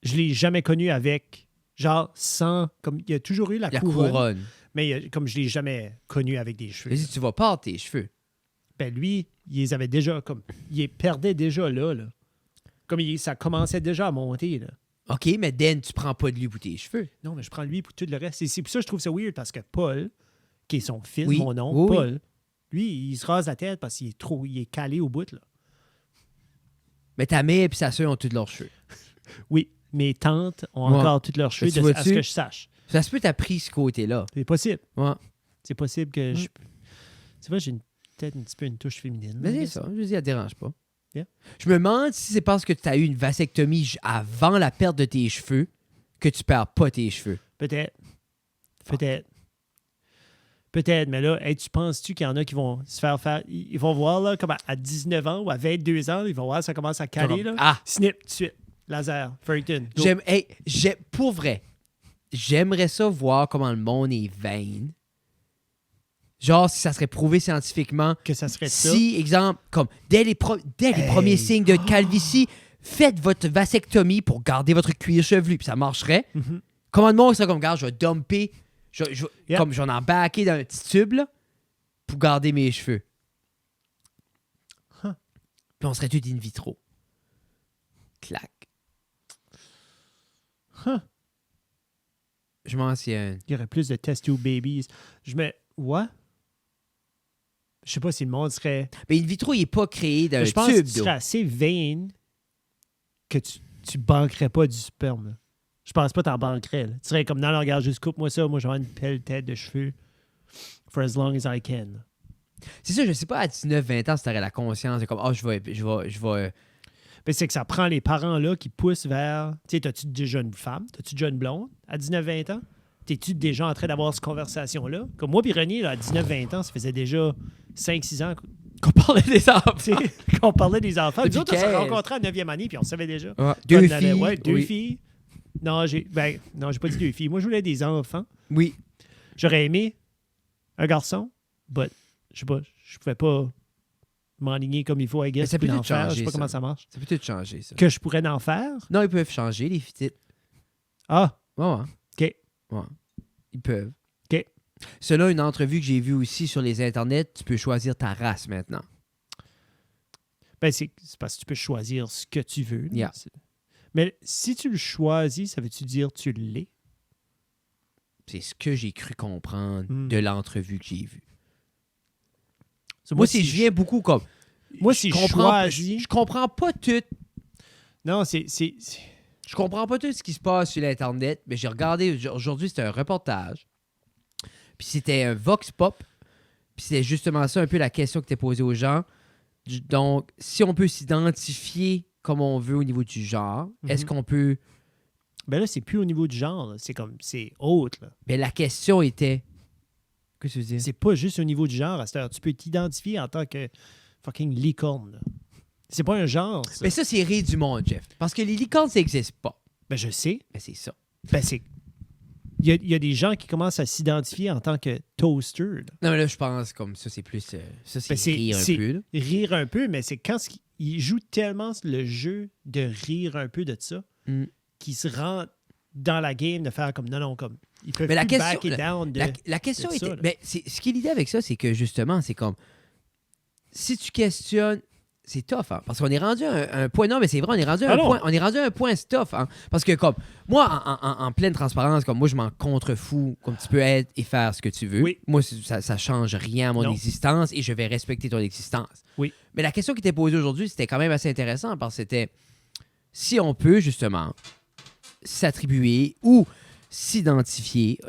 Je l'ai jamais connu avec, genre, sans... Comme, il y a toujours eu la La couronne, couronne. mais comme je l'ai jamais connu avec des cheveux. Mais si tu vas pas tes cheveux. Ben lui, il les avait déjà, comme... Il les perdait déjà là. Comme ça commençait déjà à monter, là. OK, mais Dan, tu prends pas de lui pour tes cheveux. Non, mais je prends lui pour tout le reste. C'est pour ça que je trouve ça weird, parce que Paul, qui est son fils, Oui. mon nom, Oui, oui. Paul, lui, il se rase la tête parce qu'il est calé au bout, là. Mais ta mère et sa soeur ont tous leurs cheveux. Oui, mes tantes ont Ouais. encore toutes leurs cheveux, tu à vois-tu? ce que je sache. Ça se peut t'as pris ce côté-là. C'est possible. Ouais. C'est possible que Mm. je... Tu vois, j'ai peut-être un petit peu une touche féminine. Mais là, c'est ça. Je dis, elle dérange pas. Yeah. Je me demande si c'est parce que tu as eu une vasectomie avant la perte de tes cheveux que tu perds pas tes cheveux. Peut-être. Peut-être. Peut-être, mais là, hey, tu penses-tu qu'il y en a qui vont se faire... Ils vont voir, là, comme à 19 ans ou à 22 ans, ils vont voir ça commence à caler, là. Ah! Snip, tout de suite. Laser, Ferrington. go. Pour vrai, j'aimerais ça voir comment le monde est vain. Genre, si ça serait prouvé scientifiquement. Que ça serait ça. Si, exemple, comme dès les premiers signes de calvitie, faites votre vasectomie pour garder votre cuir chevelu, puis ça marcherait. Mhm. Comment le monde serait comme, regarde, je vais dumper, Yeah. comme je vais en embarquer dans un petit tube, là, pour garder mes cheveux. Huh. Puis on serait tous in vitro. Clac. Huh. Je m'en souviens. Il y aurait plus de test tube babies. Ouais? Je sais pas si le monde serait... Mais in vitro, il n'est pas créé d'un Je pense que tube tu d'eau. serais assez vain que tu banquerais pas du sperme. Là. Je pense pas que t'en banquerais. Là. Tu serais comme, non, regarde, juste coupe-moi ça. Moi, j'aurais une belle tête de cheveux for as long as I can. C'est ça, je sais pas, à 19-20 ans, si t'aurais la conscience de comme, je vais. Mais c'est que ça prend les parents là qui poussent vers... Tu sais, t'as-tu déjà une femme? T'as-tu déjà une blonde à 19-20 ans? T'es-tu déjà en train d'avoir cette conversation-là? Comme moi puis René, là, à 19-20 ans, ça faisait déjà 5-6 ans Qu'on parlait des enfants. tu sais, qu'on parlait des enfants. Nous Depuis autres, on s'est 15. rencontrés en 9e année, puis on savait déjà. Ouais, Qu'on deux avait- filles. Ouais, deux oui. filles. Non, j'ai pas dit deux filles. Moi, je voulais des enfants. Oui. J'aurais aimé un garçon, but je sais pas, je pouvais pas m'enligner comme il faut, I Mais guess, ça puis peut en tout faire. Je changer, sais pas ça. comment ça marche. Ça peut tout changer, ça. Que je pourrais en faire? Non, ils peuvent changer, les fitites. Ah, Ouais, ouais. OK. Ouais. Ils peuvent. OK. Cela, une entrevue que j'ai vue aussi sur les internets, tu peux choisir ta race maintenant. Ben, c'est parce que tu peux choisir ce que tu veux. là. Yeah. Mais si tu le choisis, ça veut-tu dire que tu l'es? C'est ce que j'ai cru comprendre Hmm. de l'entrevue que j'ai vue. So, Moi, si je viens beaucoup comme... Moi, si je choisis... Je comprends pas tout. Non, Je comprends pas tout ce qui se passe sur l'Internet, mais j'ai regardé... Aujourd'hui, c'était un reportage. Puis c'était un Vox Pop. Puis c'était justement ça, un peu la question qui était posée aux gens. Donc, si on peut s'identifier comme on veut au niveau du genre, est-ce qu'on peut... Ben là, c'est plus au niveau du genre. Là. C'est autre. Là. Ben, la question était... Qu'est-ce que tu veux dire? C'est pas juste au niveau du genre. À cette heure. Tu peux t'identifier en tant que fucking licorne. Là. C'est pas un genre, ça. Mais ça, c'est rire du monde, Jeff. Parce que les licornes, ça n'existe pas. Ben, je sais. Ben, c'est ça. Ben, c'est... Il y a des gens qui commencent à s'identifier en tant que toaster. Là. Non, mais là, je pense comme ça, c'est plus... ça, c'est rire un peu. Là. Rire un peu, mais c'est quand il joue tellement le jeu de rire un peu de ça qu'il se rend dans la game de faire comme non, comme... Ils peuvent mais plus back it down de... La question de était... ça, mais ce qui est l'idée avec ça, c'est que justement, c'est comme... Si tu questionnes... C'est tough, hein? Parce qu'on est rendu à un point... Non, mais c'est vrai, on est rendu à un point stuff, hein? Parce que comme... Moi, en pleine transparence, comme moi, je m'en contrefous comme tu peux être et faire ce que tu veux. Oui. Moi, ça change rien à mon existence et je vais respecter ton existence. Oui. Mais la question qui était posée aujourd'hui, c'était quand même assez intéressant parce que c'était... Si on peut, justement, s'attribuer ou s'identifier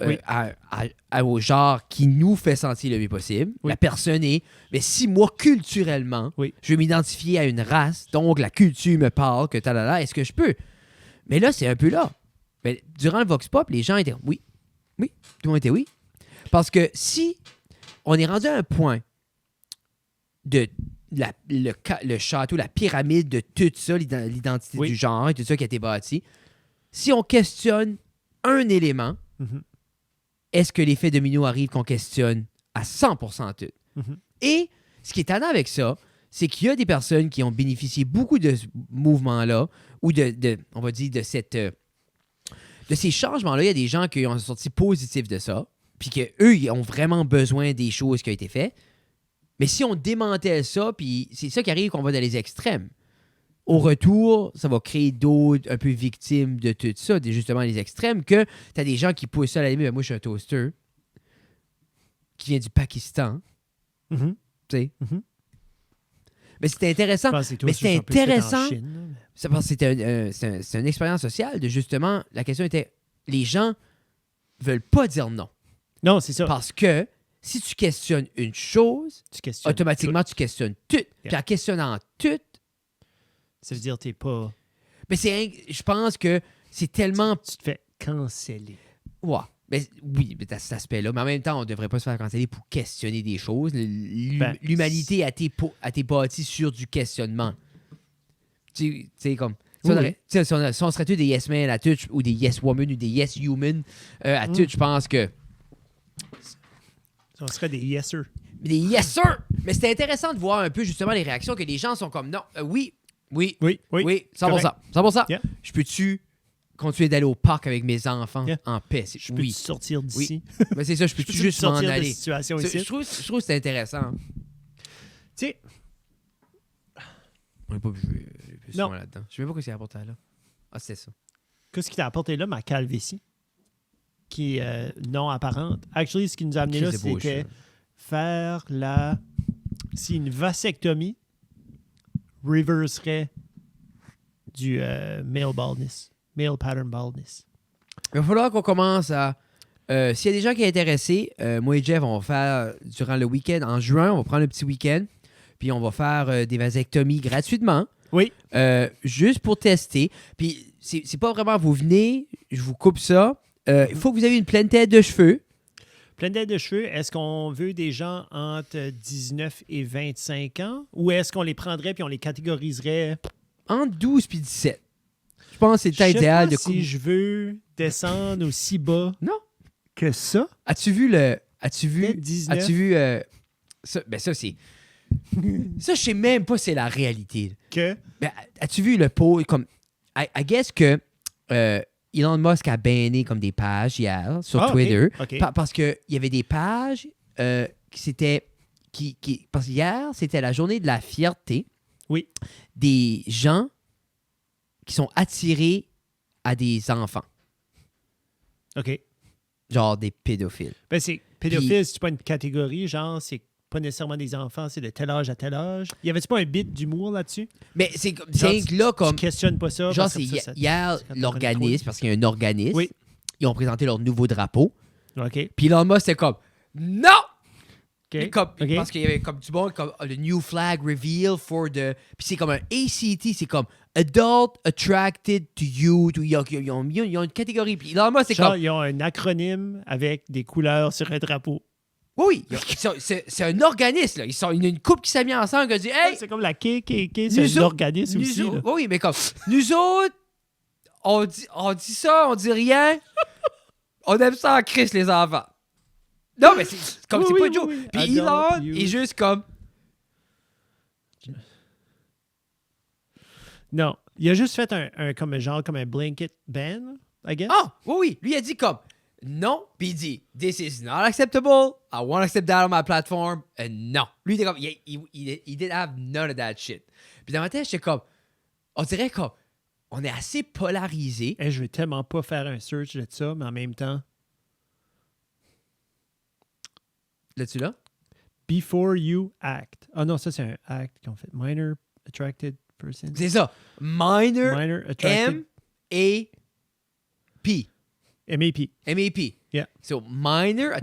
au genre qui nous fait sentir le mieux possible. Oui. La personne est... Mais si moi, culturellement, je veux m'identifier à une race, donc la culture me parle, que talala, est-ce que je peux? Mais là, c'est un peu là. Mais durant le Vox Pop, les gens étaient oui. Oui. Tout le monde était oui. Parce que si on est rendu à un point de le château, la pyramide de tout ça, l'identité du genre et tout ça qui a été bâti, si on questionne un élément, est-ce que l'effet domino arrive qu'on questionne à 100% tout? Et ce qui est étonnant avec ça, c'est qu'il y a des personnes qui ont bénéficié beaucoup de ce mouvement-là ou on va dire, de ces changements-là. Il y a des gens qui ont sorti positifs de ça, puis qu'eux, ils ont vraiment besoin des choses qui ont été faites. Mais si on démantèle ça, puis c'est ça qui arrive qu'on va dans les extrêmes. Au retour, ça va créer d'autres un peu victimes de tout ça, justement les extrêmes, que tu as des gens qui poussent ça à la limite. Ben, moi, je suis un toaster qui vient du Pakistan. Tu sais. Mais c'était intéressant. Mais c'était intéressant. C'est parce que c'est une expérience sociale de justement, la question était, les gens veulent pas dire non. Non, c'est ça. Parce que si tu questionnes une chose, automatiquement, tu questionnes tout. Puis en questionnant tout, ça veut dire que t'es pas... Mais je pense que c'est tellement... Tu te fais canceller. Ouais. Mais, oui, mais t'as cet aspect-là. Mais en même temps, on ne devrait pas se faire canceller pour questionner des choses. L'humanité a été bâtie sur du questionnement. Tu sais, comme... Si on serait tous des yes men à Twitch ou des yes women ou des yes human à Twitch, je pense que... On serait des yes-sir. Des yes-sir! Mais c'était intéressant de voir un peu justement les réactions que les gens sont comme non, oui, 100%. 100%. Yeah. Je peux-tu continuer d'aller au parc avec mes enfants en paix? Je peux sortir d'ici? Oui. Mais c'est ça, je peux juste m'en aller? Je trouve que c'est intéressant. Tu sais... On n'est pas plus souvent là-dedans. Je ne sais même pas ce qu'il a apporté là. Ah, c'était ça. Qu'est-ce qui t'a apporté là? Ma calvitie, qui est non apparente. Actually, ce qui nous a amené là, c'était faire si une vasectomie reverserait du male baldness, male pattern baldness. Il va falloir qu'on commence à... s'il y a des gens qui sont intéressés, moi et Jeff, on va faire, durant le week-end, en juin, on va prendre un petit week-end, puis on va faire des vasectomies gratuitement. Oui. Juste pour tester. Puis c'est pas vraiment, vous venez, je vous coupe ça. Il faut que vous ayez une pleine tête de cheveux. Pleine tête de cheveux, est-ce qu'on veut des gens entre 19 et 25 ans? Ou est-ce qu'on les prendrait puis on les catégoriserait? Entre 12 et 17. Je pense que c'est le temps idéal de si je veux descendre aussi bas que ça. As-tu vu 19? As-tu vu... ça, ben ça, c'est... ça, je sais même pas si c'est la réalité. Que? Ben, as-tu vu le pot comme... I guess que... Elon Musk a banné comme des pages hier sur Twitter. Okay. Parce qu'il y avait des pages parce que hier, c'était la journée de la fierté. Oui. Des gens qui sont attirés à des enfants. OK. Genre des pédophiles. Ben, c'est pédophile, c'est pas une catégorie, genre, c'est pas nécessairement des enfants, c'est de tel âge à tel âge. Y avait-tu pas un bit d'humour là-dessus? Mais c'est là comme... Tu questionnes pas ça. Genre, c'est hier, l'organisme, parce qu'il y a un organisme, ils ont présenté leur nouveau drapeau. OK. Puis Elon Musk, c'était comme, non! Parce qu'il y avait comme du bon, comme le new flag reveal for the. Puis c'est comme un ACT, c'est comme Adult Attracted to You. Ils ont une catégorie. Puis là, moi, c'est genre, comme. ils ont un acronyme avec des couleurs sur un drapeau. Oui, c'est un organisme. Là. Il y a une couple qui s'est mis ensemble qui a dit hey, c'est comme la KKK, c'est un organisme aussi. Oui, mais comme nous autres, on dit ça, on dit rien. On aime ça en Christ, les enfants. Non, mais c'est comme c'est pas Joe. Puis Elon est juste comme. Non, il a juste fait comme un blanket ban, I guess. Ah, oui. Lui, il a dit comme. Non, puis il dit this is not acceptable. I won't accept that on my platform. Non. Lui, il était comme he didn't have none of that shit. Puis dans ma tête, j'étais comme on dirait qu'on est assez polarisé. Et je vais tellement pas faire un search de ça, mais en même temps. Là-dessus là? Before you act. Ah non, ça c'est un act qu'on fait. Minor attracted person. C'est ça. Minor attracted. M-A-P. MAP. MAP. Yeah. So minor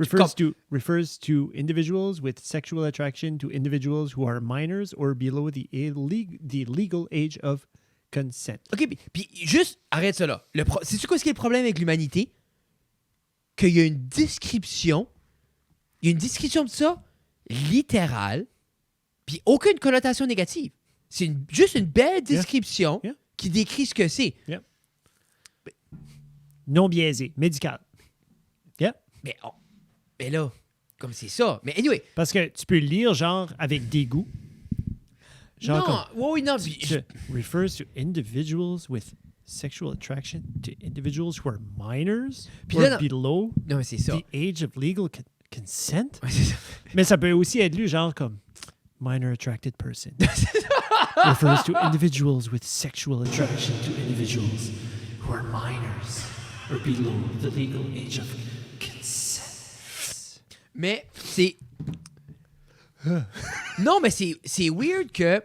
refers to individuals with sexual attraction to individuals who are minors or below the legal age of consent. OK, puis juste arrête ça là. Sais-tu quoi ce qui est le problème avec l'humanité? Qu'il y a une description. Il y a une description de ça littérale, puis aucune connotation négative. C'est juste une belle description qui décrit ce que c'est. Yeah. Non biaisé, médical. Yeah. Mais là, comme c'est ça. Mais anyway. Parce que tu peux le lire genre avec dégoût. Genre non. Refers to individuals with sexual attraction to individuals who are minors or below the age of legal consent. Ouais, c'est ça. Mais ça peut aussi être lu genre comme minor attracted person. Refers to individuals with sexual attraction to individuals who are minors or below the legal age of consent. Mais c'est... Non, mais c'est weird que...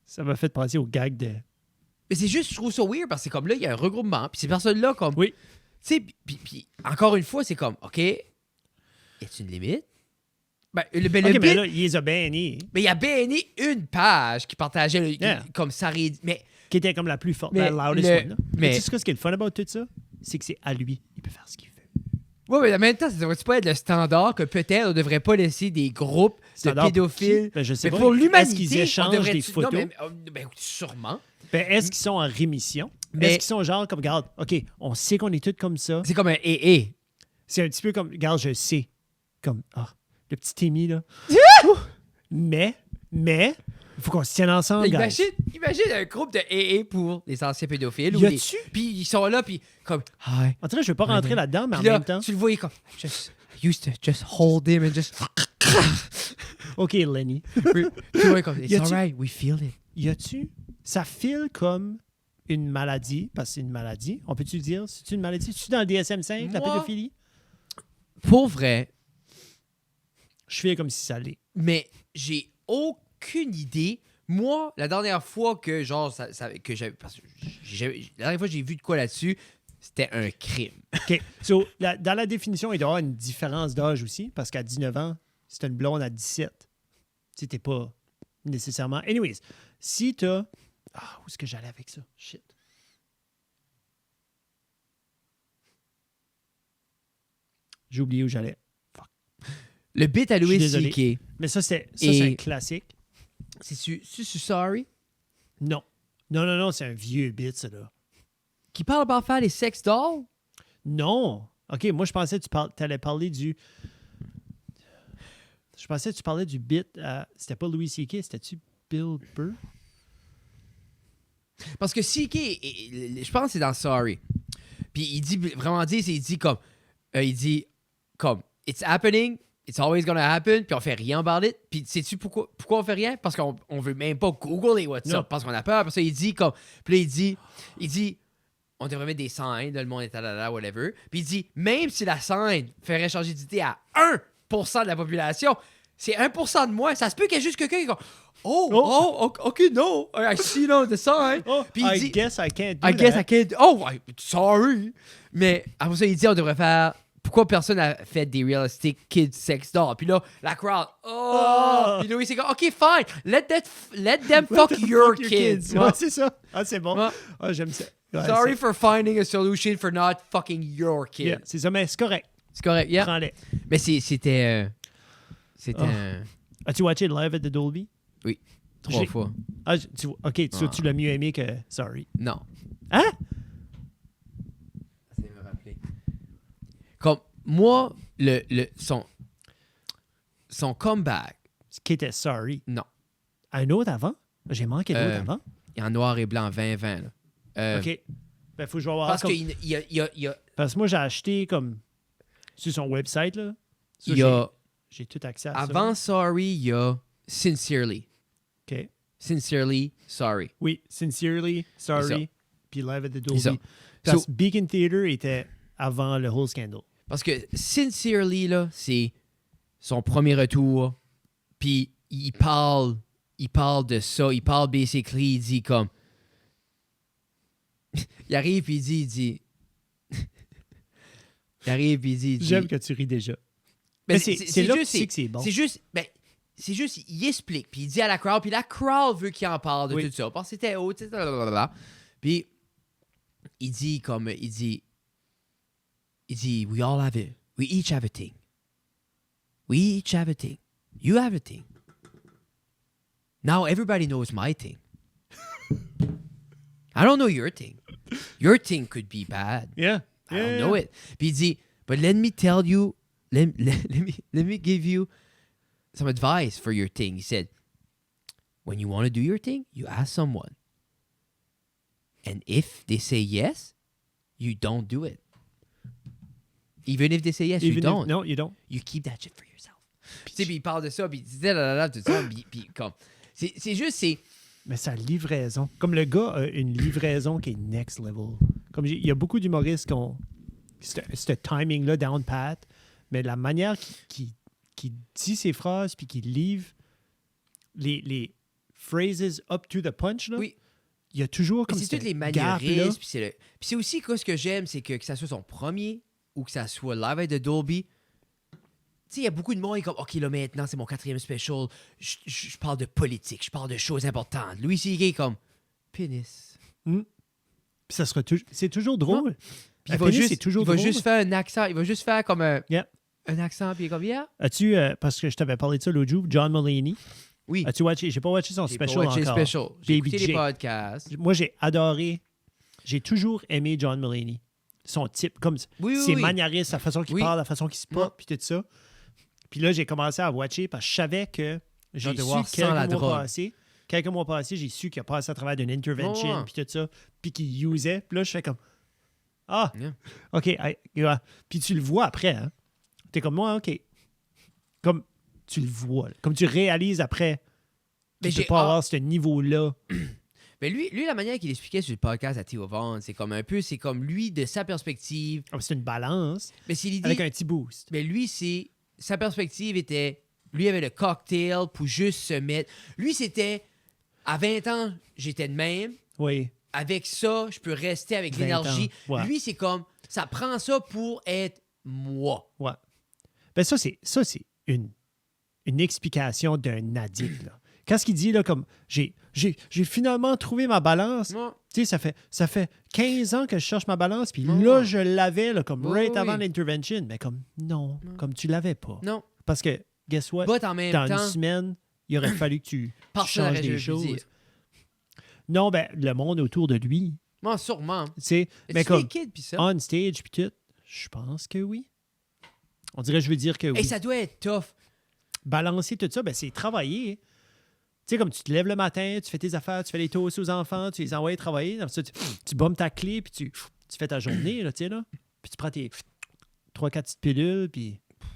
Ça m'a fait penser au gag de... Mais c'est juste, je trouve ça weird parce que c'est comme là, il y a un regroupement, puis ces personnes-là, comme... Oui. Tu sais, puis encore une fois, c'est comme, OK, y a-t-il une limite? Mais là, il les a bannis. Mais il a banni une page qui partageait comme ça... Mais... Qui était comme la plus forte, la loudest one. Là. Mais tu sais ce qui est le fun about tout ça? C'est que c'est à lui. Il peut faire ce qu'il veut. Oui, mais en même temps, ça ne devrait pas être le standard que peut-être on ne devrait pas laisser des groupes de pédophiles. Ben, je sais mais pas. pour l'humanité, est-ce qu'ils échangent des photos? Non, mais sûrement. Ben, est-ce qu'ils sont en rémission? Est-ce qu'ils sont genre comme, regarde, OK, on sait qu'on est tous comme ça. C'est comme un AA. C'est un petit peu comme, regarde, je sais. Comme, le petit Timmy, là. mais, il faut qu'on se tienne ensemble, imagine un groupe de AA pour les anciens pédophiles. Y a-tu? Puis ils sont là, puis comme... Hi. En tout cas, je veux pas rentrer là-dedans, mais en là, même temps... Tu le voyais comme... I used to just hold him and just... OK, Lenny. Tu le voyais comme... It's alright, we feel it. Y a-tu? Ça file comme une maladie, parce que c'est une maladie. On peut-tu dire, c'est une maladie? C'est-tu dans le DSM-5, la pédophilie? Pour vrai... Je fais comme si ça allait. Mais j'ai aucune idée. Moi, la dernière fois que, genre, que j'avais... Parce que la dernière fois que j'ai vu de quoi là-dessus, c'était un crime. OK. So, dans la définition, il doit y avoir une différence d'âge aussi, parce qu'à 19 ans, c'est une blonde à 17. C'était pas nécessairement... Anyways, si t'as... où est-ce que j'allais avec ça? Shit. J'ai oublié où j'allais. Fuck. Le bit à Louis C.K. Mais ça, c'est un classique. C'est Sorry? Non. Non, c'est un vieux bit, ça, là. Qui parle about faire les sex dolls? Non. OK, moi, je pensais que tu allais parler du... Je pensais que tu parlais du bit... c'était pas Louis C.K., c'était-tu Bill Burr? Parce que C.K., je pense que c'est dans Sorry. Puis il dit comme... il dit comme... It's happening... It's always gonna happen, puis on fait rien about it. Puis sais-tu pourquoi on fait rien? Parce qu'on veut même pas googler what's up, parce qu'on a peur. Parce qu'il dit comme... Puis là, il dit... On devrait mettre des signes, le monde est là, whatever. Puis il dit, même si la sign ferait changer d'idée à 1% de la population, c'est 1% de moins. Ça se peut qu'il y ait juste quelqu'un qui est comme... OK, no. I see the sign. Puis il dit... I guess I can't do I guess I can't... Oh, sorry. Mais après ça, il dit, on devrait faire pourquoi personne n'a fait des realistic kids sex dolls? Puis là, la crowd, oh! Puis Louis, c'est comme, OK, fine, let them fuck your kids. Ouais, c'est ça. Ah, c'est bon. Ouais. Ah, j'aime ça. Ouais, Sorry for finding a solution for not fucking your kids. Yeah, c'est ça, mais c'est correct. C'est correct, yeah. Prends-les. Mais c'était... As-tu watché Live at the Dolby? Oui, 3 fois. Ah, OK, tu l'as mieux aimé que Sorry. Non. Hein? Ça me rappeler. Comme, moi, son comeback... Qui était Sorry? Non. Un autre avant? J'ai manqué l'autre avant? Il est en noir et blanc 2020, là. OK. Ben, faut que je vais voir. Parce qu'il y a... Parce que moi, j'ai acheté comme... Sur son website, là. Ça, Il y a... J'ai tout accès à Avant ça. Sorry, il y a Sincerely. OK. Sincerely Sorry. Oui, Sincerely, Sorry, puis Live at the Dolby. ça. Parce que Beacon Theatre était avant le whole scandal. Parce que Sincerely, là, c'est son premier retour. Puis il parle de ça. Il parle basically, il dit comme... il arrive puis il dit... il arrive puis il dit... J'aime que tu ris déjà. Mais c'est là que tu sais que c'est bon. C'est juste, il explique, puis il dit à la crowd, puis la crowd veut qu'il en parle de tout ça, parce que c'était haut, puis il dit, we all have it, we each have a thing. We each have a thing. You have a thing. Now everybody knows my thing. I don't know your thing. Your thing could be bad. Yeah. I don't know it. Puis il dit, but let me tell you, let me give you some advice for your thing. He said, when you want to do your thing, you ask someone. And if they say yes, you don't do it. Even if they say yes, you don't. No, you don't. You keep that shit for yourself. Puis tu sais, il parle de ça, puis il dit tout ça, puis comme... C'est juste, Mais sa livraison. Comme le gars a une livraison qui est next level. Comme il y a beaucoup d'humoristes qui ont ce timing-là down pat, mais la manière qu'il dit ses phrases puis qu'il livre les phrases up to the punch, là, oui. Il y a toujours comme c'est toutes les manierismes. Puis c'est aussi quoi, ce que j'aime, c'est que ça soit son premier ou que ça soit Live at the Dolby. Tu sais, il y a beaucoup de monde qui est comme, OK, là, maintenant, c'est mon 4e special. Je parle de politique, je parle de choses importantes. Louis C.K. est comme, pénis. Puis ça sera c'est toujours drôle. Puis il va juste faire un accent. Il va juste faire comme un accent, puis il est comme, yeah. As-tu, parce que je t'avais parlé de ça l'autre jour, John Mulaney. Oui. As-tu watché? J'ai pas watché son special encore. J'ai écouté les podcasts. Moi, j'ai adoré. J'ai toujours aimé John Mulaney. Son type, comme ses maniérismes, la façon qu'il parle, la façon qu'il se porte, puis tout ça. Puis là, j'ai commencé à watcher parce que je savais que j'ai su quelques mois passés, j'ai su qu'il a passé à travers d'une intervention, puis tout ça, puis qu'il usait. Puis là, je fais comme, OK. Puis tu le vois après, hein. T'es comme moi, OK. Comme tu le vois, comme tu réalises après que tu peux pas avoir ce niveau-là. Mais lui, la manière qu'il expliquait sur le podcast à Theo Von, c'est comme lui, de sa perspective. C'est une balance, mais avec un petit boost. Mais lui, sa perspective était, lui avait le cocktail pour juste se mettre. Lui, c'était, à 20 ans, j'étais de même. Oui. Avec ça, je peux rester avec l'énergie. Ouais. Lui, c'est comme, ça prend ça pour être moi. Ouais. Ben ça, c'est une explication d'un addict, là. Qu'est-ce qu'il dit, là, comme, j'ai finalement trouvé ma balance. Ouais. Tu sais, ça fait 15 ans que je cherche ma balance, puis là, je l'avais, là, comme avant l'intervention. Mais comme, non, comme tu l'avais pas. Non. Parce que, guess what? Dans une semaine, il aurait fallu que tu changes des choses. Non, ben, le monde autour de lui. Moi, sûrement. Mais comme, on stage, puis tout, je pense que oui. On dirait, je veux dire que oui. Et ça doit être tough. Balancer tout ça, ben, c'est travailler. Tu sais, comme tu te lèves le matin, tu fais tes affaires, tu fais les toasts aux enfants, tu les envoies travailler. Tu bommes ta clé, puis tu fais ta journée, là, tu sais, là. Puis tu prends tes 3-4 petites pilules, puis... Tu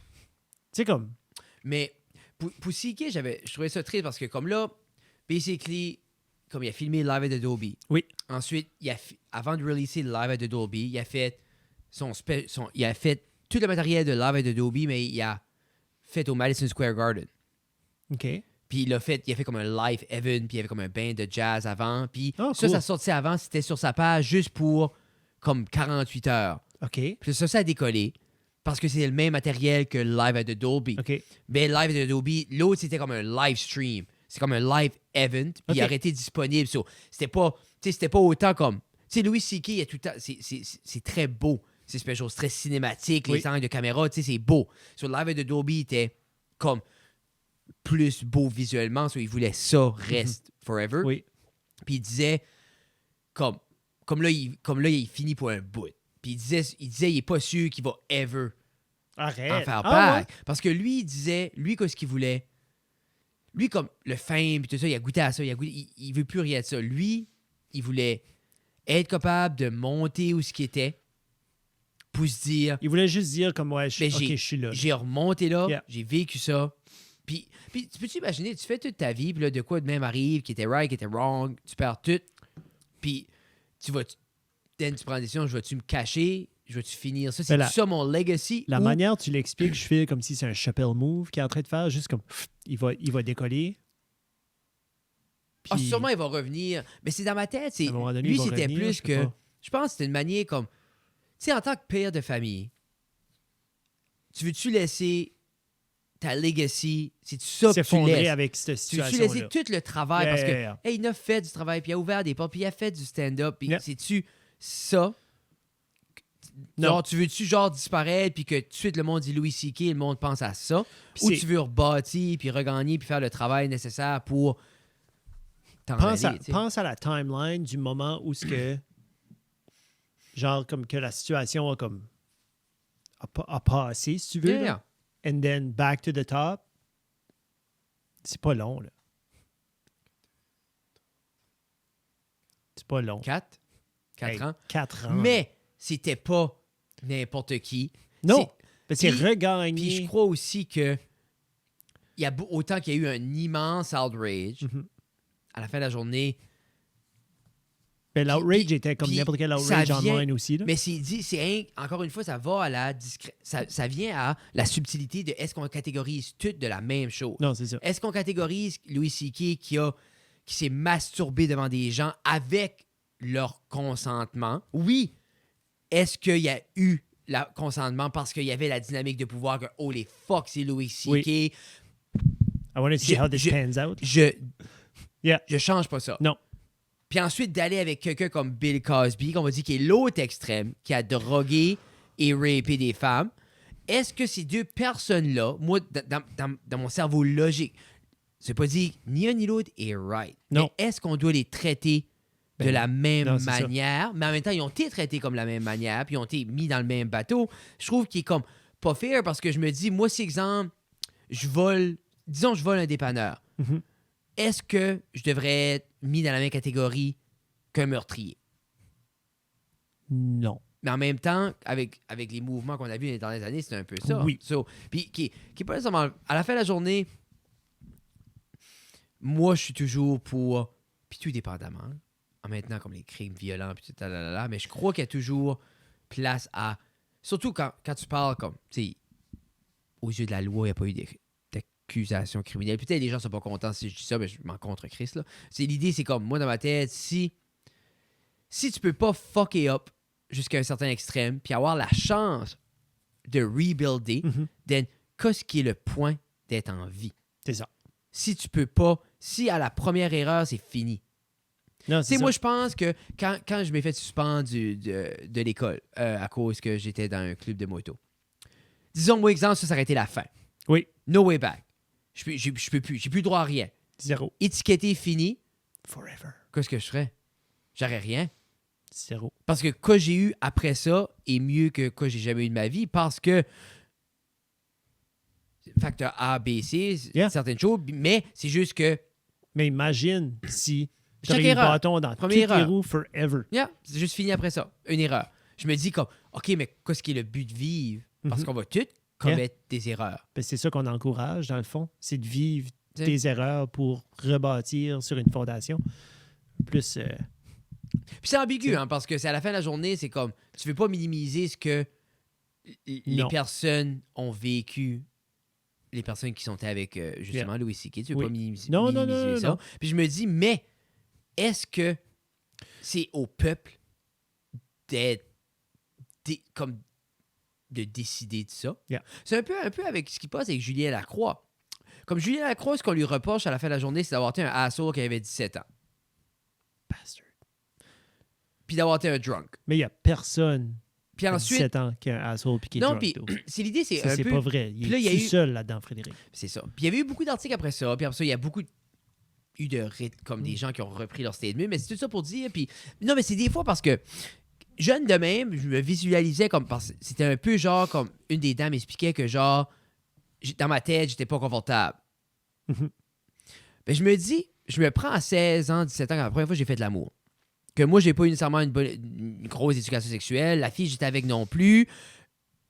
sais, comme... Mais pour CK, je trouvais ça triste parce que comme là, basically, comme il a filmé Live at the Dolby. Oui. Ensuite, avant de releaser Live at the Dolby, il a fait il a fait tout le matériel de Live at the Dolby, mais il a fait au Madison Square Garden. OK. Puis il a fait comme un live event, puis il y avait comme un bain de jazz avant. Puis ça sortait avant, c'était sur sa page juste pour comme 48 heures. OK. Puis ça a décollé. parce que c'est le même matériel que Live at the Dolby. OK. Mais Live at the Dolby, l'autre, c'était comme un live stream. C'est comme un live event, puis il aurait été disponible. So, c'était pas autant comme... Tu sais, Louis C.K., il y a tout le temps... C'est très beau, ces specials. C'est très cinématique, les angles de caméra, tu sais, c'est beau. So, Live at the Dolby était comme plus beau visuellement. So, il voulait ça reste forever. Oui. Puis il disait, comme là, il finit pour un bout. Puis il disait, il est pas sûr qu'il va ever en faire part. Ouais. Parce que lui, il disait, qu'est-ce qu'il voulait? Lui, comme le fame, puis tout ça, il a goûté à ça. Il veut plus rien de ça. Lui, il voulait être capable de monter où ce qu'il était pour se dire... Il voulait juste dire comme, ouais, je suis là. J'ai remonté là, Yeah. j'ai vécu ça. Puis tu peux-tu imaginer, tu fais toute ta vie, puis là, de quoi de même arrive, qui était right, qui était wrong, tu perds tout. Puis tu prends la décision, je vais-tu me cacher, je vais-tu finir ça? C'est ça mon legacy? La manière dont tu l'expliques, je fais comme si c'est un Chappelle move qu'il est en train de faire, juste comme, il va décoller. Puis... sûrement, il va revenir. Mais c'est dans ma tête, donné, lui, c'était revenir, plus que... Je pense que c'était une manière comme... Tu sais, en tant que père de famille, tu veux-tu laisser... ta legacy, c'est ça que tu laisses. Avec cette situation-là. Tu veux laisser tout le travail parce que hey, il a fait du travail, puis il a ouvert des portes, puis il a fait du stand-up, puis c'est-tu ça? Non. Genre, tu veux-tu genre disparaître, puis que tout de suite le monde dit Louis C.K., le monde pense à ça? Puis ou tu veux rebâtir, puis regagner, puis faire le travail nécessaire pour t'en aller? Pense à la timeline du moment où ce que genre comme que la situation a passé, si tu veux. Yeah. And then back to the top. C'est pas long, là. C'est pas long. 4 ans. 4 ans. Mais c'était pas n'importe qui. Non. C'est regagné. Puis je crois aussi que il y a autant qu'il y a eu un immense outrage, à la fin de la journée. Ben, l'outrage était comme n'importe quel outrage online aussi. Là. Mais encore une fois, ça va à la ça vient à la subtilité de est-ce qu'on catégorise tout de la même chose? Non, c'est ça. Est-ce qu'on catégorise Louis C.K. qui s'est masturbé devant des gens avec leur consentement? Oui. Est-ce qu'il y a eu le consentement parce qu'il y avait la dynamique de pouvoir que oh les fuck, c'est Louis C.K. Oui. I want to see how this pans out. Je change pas ça. Non. Puis ensuite, d'aller avec quelqu'un comme Bill Cosby, qu'on va dire qui est l'autre extrême, qui a drogué et rapé des femmes. Est-ce que ces deux personnes-là, moi, dans mon cerveau logique, c'est pas dit ni un ni l'autre est right. Non. Mais est-ce qu'on doit les traiter de la même c'est manière? Mais en même temps, ils ont été traités comme la même manière, puis ils ont été mis dans le même bateau. Je trouve qu'il est comme pas fair parce que je me dis, moi, si exemple, je vole un dépanneur. Mm-hmm. Est-ce que je devrais être mis dans la même catégorie qu'un meurtrier? Non. Mais en même temps, avec les mouvements qu'on a vus dans les années, c'est un peu ça. Oui. Puis qui est pas nécessairement... À la fin de la journée, moi, je suis toujours pour... Puis tout dépendamment. Maintenant, comme les crimes violents, puis tout, mais je crois qu'il y a toujours place à... Surtout quand tu parles comme... Tu sais, aux yeux de la loi, il n'y a pas eu d'accusation criminelle. Peut-être les gens sont pas contents si je dis ça, mais je m'en contre Chris, là. L'idée, c'est comme, moi, dans ma tête, si tu peux pas fucker up jusqu'à un certain extrême, puis avoir la chance de rebuilder, then qu'est-ce qui est le point d'être en vie? C'est ça. Si tu peux pas, si à la première erreur, c'est fini. Non, c'est ça. Moi, je pense que quand je m'ai fait suspendre de l'école à cause que j'étais dans un club de moto, disons, moi, exemple, ça aurait été la fin. Oui. No way back. Je peux plus. J'ai plus droit à rien. 0. Étiqueté, fini. Forever. Qu'est-ce que je ferais? J'aurais rien. 0. Parce que quoi j'ai eu après ça est mieux que quoi j'ai jamais eu de ma vie parce que facteur A, B, C, certaines choses, mais c'est juste que... Mais imagine si tu chaque avais eu le erreur, bâton dans toutes erreur. les roues forever. C'est juste fini après ça. Une erreur. Je me dis comme, OK, mais qu'est-ce qui est le but de vivre? Parce qu'on va tous commettre des erreurs. Ben, c'est ça qu'on encourage, dans le fond. C'est de vivre tes erreurs pour rebâtir sur une fondation. Plus... Puis c'est ambigu, parce que c'est à la fin de la journée, c'est comme, tu veux pas minimiser ce que les personnes ont vécu, les personnes qui sont avec, justement, Louis C.K. Tu veux pas minimiser ça. Non. Puis je me dis, mais est-ce que c'est au peuple de décider de ça. Yeah. C'est un peu avec ce qui passe avec Julien Lacroix. Comme Julien Lacroix, ce qu'on lui reproche à la fin de la journée, c'est d'avoir été un asshole qui avait 17 ans. Bastard. Puis d'avoir été un drunk. Mais il n'y a personne Puis à ensuite... 17 ans qui est un asshole puis qui est Non, drunk. puis c'est l'idée, c'est Ça, un c'est peu... pas vrai. Il Puis là, il y a est eu- tout seul là-dedans, Frédéric. C'est ça. Puis il y avait eu beaucoup d'articles après ça. Puis après ça, il y a beaucoup eu de comme des gens qui ont repris leur statement. Mais c'est tout ça pour dire. Puis non, mais c'est des fois parce que jeune de même, je me visualisais comme parce que c'était un peu genre comme une des dames expliquait que genre dans ma tête, j'étais pas confortable. Mhm. Ben, je me dis, je me prends à 16 ans, 17 ans, quand la première fois j'ai fait de l'amour. Que moi, j'ai pas eu nécessairement une grosse éducation sexuelle. La fille, j'étais avec non plus.